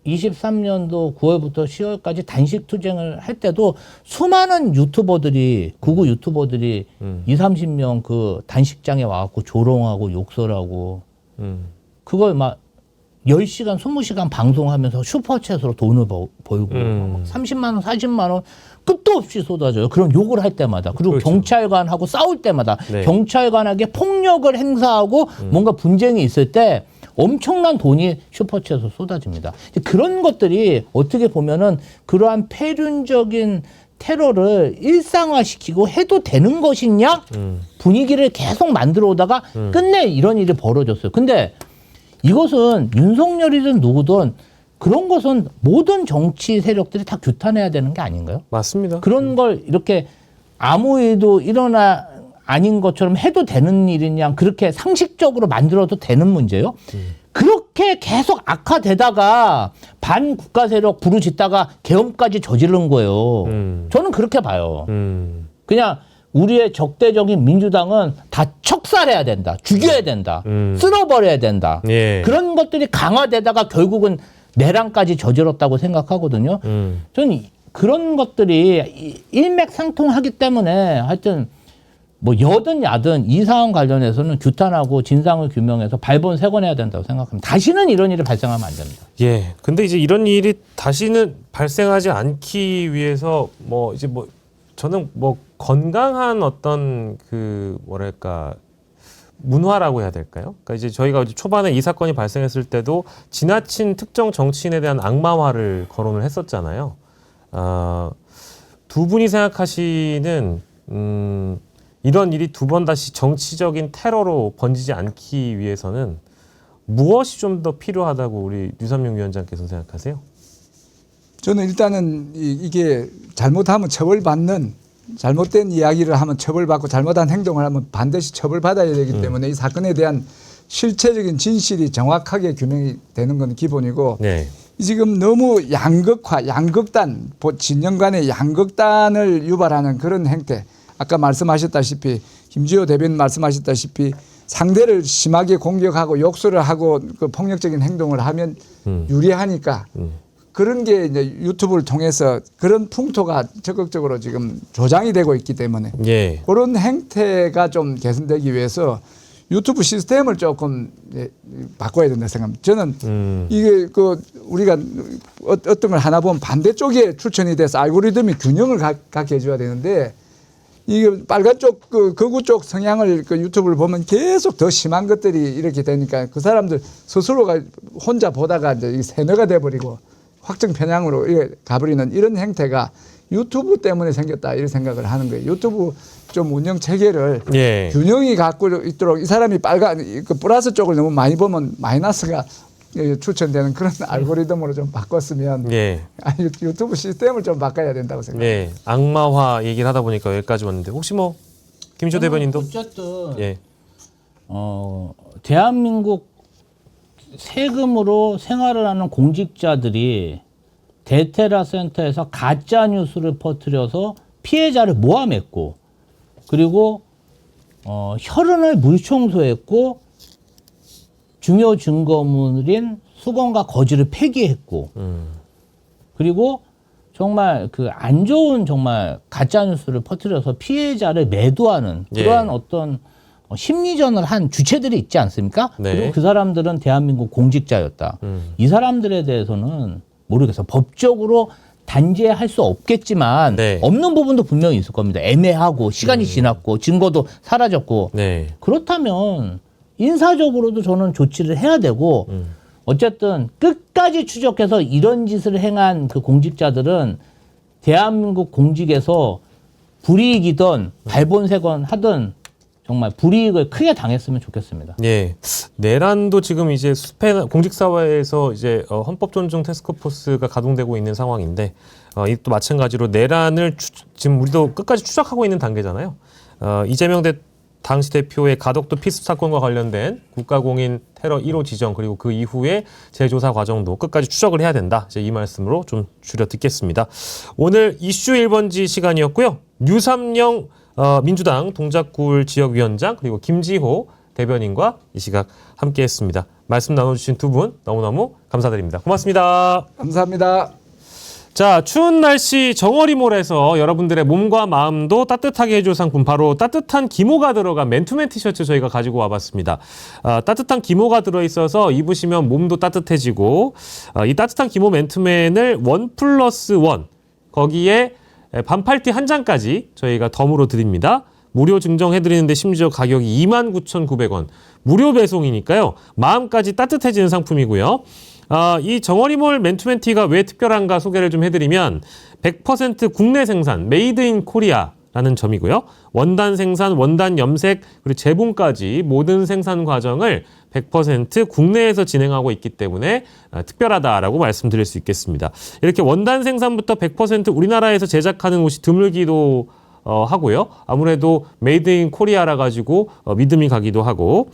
23년도 9월부터 10월까지 단식 투쟁을 할 때도 수많은 유튜버들이 극우 유튜버들이 20-30명 그 단식장에 와갖고 조롱하고 욕설하고 그걸 막 10시간, 20시간 방송하면서 슈퍼챗으로 돈을 벌고 30만 원, 40만 원 끝도 없이 쏟아져요. 그런 욕을 할 때마다. 그리고 그렇죠. 경찰관하고 싸울 때마다 네. 경찰관에게 폭력을 행사하고 뭔가 분쟁이 있을 때 엄청난 돈이 슈퍼챗으로 쏟아집니다. 그런 것들이 어떻게 보면은 그러한 폐륜적인 테러를 일상화시키고 해도 되는 것이냐 분위기를 계속 만들어 오다가 끝내 이런 일이 벌어졌어요. 근데 이것은 윤석열이든 누구든 그런 것은 모든 정치 세력들이 다 규탄해야 되는 게 아닌가요? 맞습니다. 그런 걸 이렇게 아무 일도 아닌 것처럼 해도 되는 일이냐 그렇게 상식적으로 만들어도 되는 문제요? 그렇게 계속 악화되다가 반국가 세력 부르짖다가 계엄까지 저지른 거예요. 저는 그렇게 봐요. 그냥 우리의 적대적인 민주당은 다 척살해야 된다. 죽여야 된다. 쓸어버려야 된다. 예. 그런 것들이 강화되다가 결국은 내란까지 저질렀다고 생각하거든요. 저는 그런 것들이 일맥상통하기 때문에 하여튼 뭐 여든 야든 이 사안 관련해서는 규탄하고 진상을 규명해서 발본색원해야 된다고 생각합니다. 다시는 이런 일이 발생하면 안 됩니다. 예. 근데 이제 이런 일이 다시는 발생하지 않기 위해서 저는 건강한 어떤 그 뭐랄까 문화라고 해야 될까요? 그러니까 이제 저희가 초반에 이 사건이 발생했을 때도 지나친 특정 정치인에 대한 악마화를 거론을 했었잖아요. 두 분이 생각하시는 이런 일이 두 번 다시 정치적인 테러로 번지지 않기 위해서는 무엇이 좀 더 필요하다고 우리 류삼용 위원장께서 생각하세요? 저는 일단은 이게 잘못하면 처벌받는 잘못된 이야기를 하면 처벌받고 잘못한 행동을 하면 반드시 처벌받아야 되기 때문에 이 사건에 대한 실체적인 진실이 정확하게 규명이 되는 건 기본이고 네. 지금 너무 양극화, 양극단, 진영 간의 양극단을 유발하는 그런 행태. 아까 말씀하셨다시피 김주호 대변인 말씀하셨다시피 상대를 심하게 공격하고 욕설을 하고 그 폭력적인 행동을 하면 유리하니까 그런 게 이제 유튜브를 통해서 그런 풍토가 적극적으로 지금 조장이 되고 있기 때문에 예. 그런 행태가 좀 개선되기 위해서 유튜브 시스템을 조금 바꿔야 된다 생각합니다. 저는 이게 우리가 어떤 걸 하나 보면 반대쪽에 추천이 돼서 알고리즘이 균형을 갖게 해줘야 되는데 이게 빨간 쪽, 극우 쪽 성향을 유튜브를 보면 계속 더 심한 것들이 이렇게 되니까 그 사람들 스스로가 혼자 보다가 이제 세뇌가 돼버리고 확정 편향으로 가버리는 이런 행태가 유튜브 때문에 생겼다 이런 생각을 하는 거예요. 유튜브 좀 운영 체계를 예. 균형이 갖고 있도록 이 사람이 플러스 쪽을 너무 많이 보면 마이너스가 추천되는 그런 알고리즘으로 좀 바꿨으면 예. 유튜브 시스템을 좀 바꿔야 된다고 생각합니다. 네. 악마화 얘기를 하다 보니까 여기까지 왔는데 혹시 김조 대변인도 어쨌든 예. 대한민국 세금으로 생활을 하는 공직자들이 대테러 센터에서 가짜 뉴스를 퍼뜨려서 피해자를 모함했고 그리고 혈흔을 물청소했고 중요 증거물인 수건과 거지를 폐기했고 그리고 정말 그 안 좋은 정말 가짜 뉴스를 퍼뜨려서 피해자를 매도하는 그러한 예. 어떤 심리전을 한 주체들이 있지 않습니까? 네. 그리고 그 사람들은 대한민국 공직자였다. 이 사람들에 대해서는 모르겠어요. 법적으로 단죄할 수 없겠지만 네. 없는 부분도 분명히 있을 겁니다. 애매하고 시간이 지났고 증거도 사라졌고 네. 그렇다면 인사적으로도 저는 조치를 해야 되고 어쨌든 끝까지 추적해서 이런 짓을 행한 그 공직자들은 대한민국 공직에서 불이익이든 발본색원 하든 정말 불이익을 크게 당했으면 좋겠습니다. 예, 내란도 지금 이제 수패 공직사회에서 이제 헌법 존중 태스크포스가 가동되고 있는 상황인데 이또 마찬가지로 내란을 지금 우리도 끝까지 추적하고 있는 단계잖아요. 이재명 당시 대표의 가덕도 피습 사건과 관련된 국가공인 테러 1호 지정 그리고 그 이후의 재조사 과정도 끝까지 추적을 해야 된다. 이제 이 말씀으로 좀 줄여 듣겠습니다. 오늘 이슈 1번지 시간이었고요. 류삼영 민주당 동작구울 지역위원장 그리고 김지호 대변인과 이 시각 함께했습니다. 말씀 나눠주신 두 분 너무너무 감사드립니다. 고맙습니다. 감사합니다. 자, 추운 날씨 정어리몰에서 여러분들의 몸과 마음도 따뜻하게 해줄 상품 바로 따뜻한 기모가 들어간 맨투맨 티셔츠 저희가 가지고 와봤습니다. 따뜻한 기모가 들어있어서 입으시면 몸도 따뜻해지고 이 따뜻한 기모 맨투맨을 1+1 거기에 반팔티 한 장까지 저희가 덤으로 드립니다. 무료 증정해드리는데 심지어 가격이 29,900원. 무료 배송이니까요. 마음까지 따뜻해지는 상품이고요. 이 정어리몰 맨투맨티가 왜 특별한가 소개를 좀 해드리면 100% 국내 생산, 메이드 인 코리아라는 점이고요. 원단 생산, 원단 염색, 그리고 재봉까지 모든 생산 과정을 100% 국내에서 진행하고 있기 때문에 특별하다라고 말씀드릴 수 있겠습니다. 이렇게 원단 생산부터 100% 우리나라에서 제작하는 옷이 드물기도 하고요. 아무래도 메이드 인 코리아라 가지고 믿음이 가기도 하고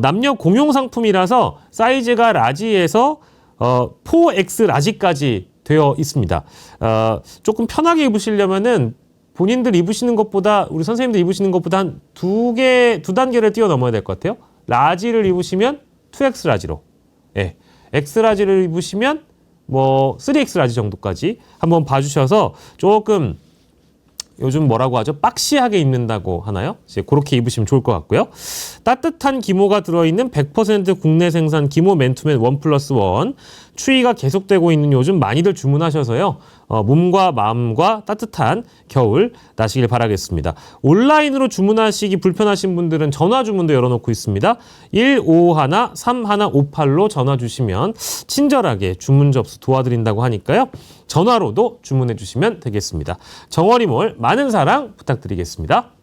남녀 공용 상품이라서 사이즈가 라지에서 4X 라지까지 되어 있습니다. 조금 편하게 입으시려면은 본인들 입으시는 것보다 우리 선생님들 입으시는 것보다 한 두 단계를 뛰어넘어야 될 것 같아요. 라지를 입으시면 2X 라지로, 예, X 라지를 입으시면 뭐 3X 라지 정도까지 한번 봐주셔서 조금 요즘 뭐라고 하죠? 박시하게 입는다고 하나요? 이제 그렇게 입으시면 좋을 것 같고요. 따뜻한 기모가 들어있는 100% 국내 생산 기모 맨투맨 1+1 추위가 계속되고 있는 요즘 많이들 주문하셔서요. 몸과 마음과 따뜻한 겨울 나시길 바라겠습니다. 온라인으로 주문하시기 불편하신 분들은 전화 주문도 열어놓고 있습니다. 1551-3158로 전화 주시면 친절하게 주문 접수 도와드린다고 하니까요. 전화로도 주문해 주시면 되겠습니다. 정어리몰 많은 사랑 부탁드리겠습니다.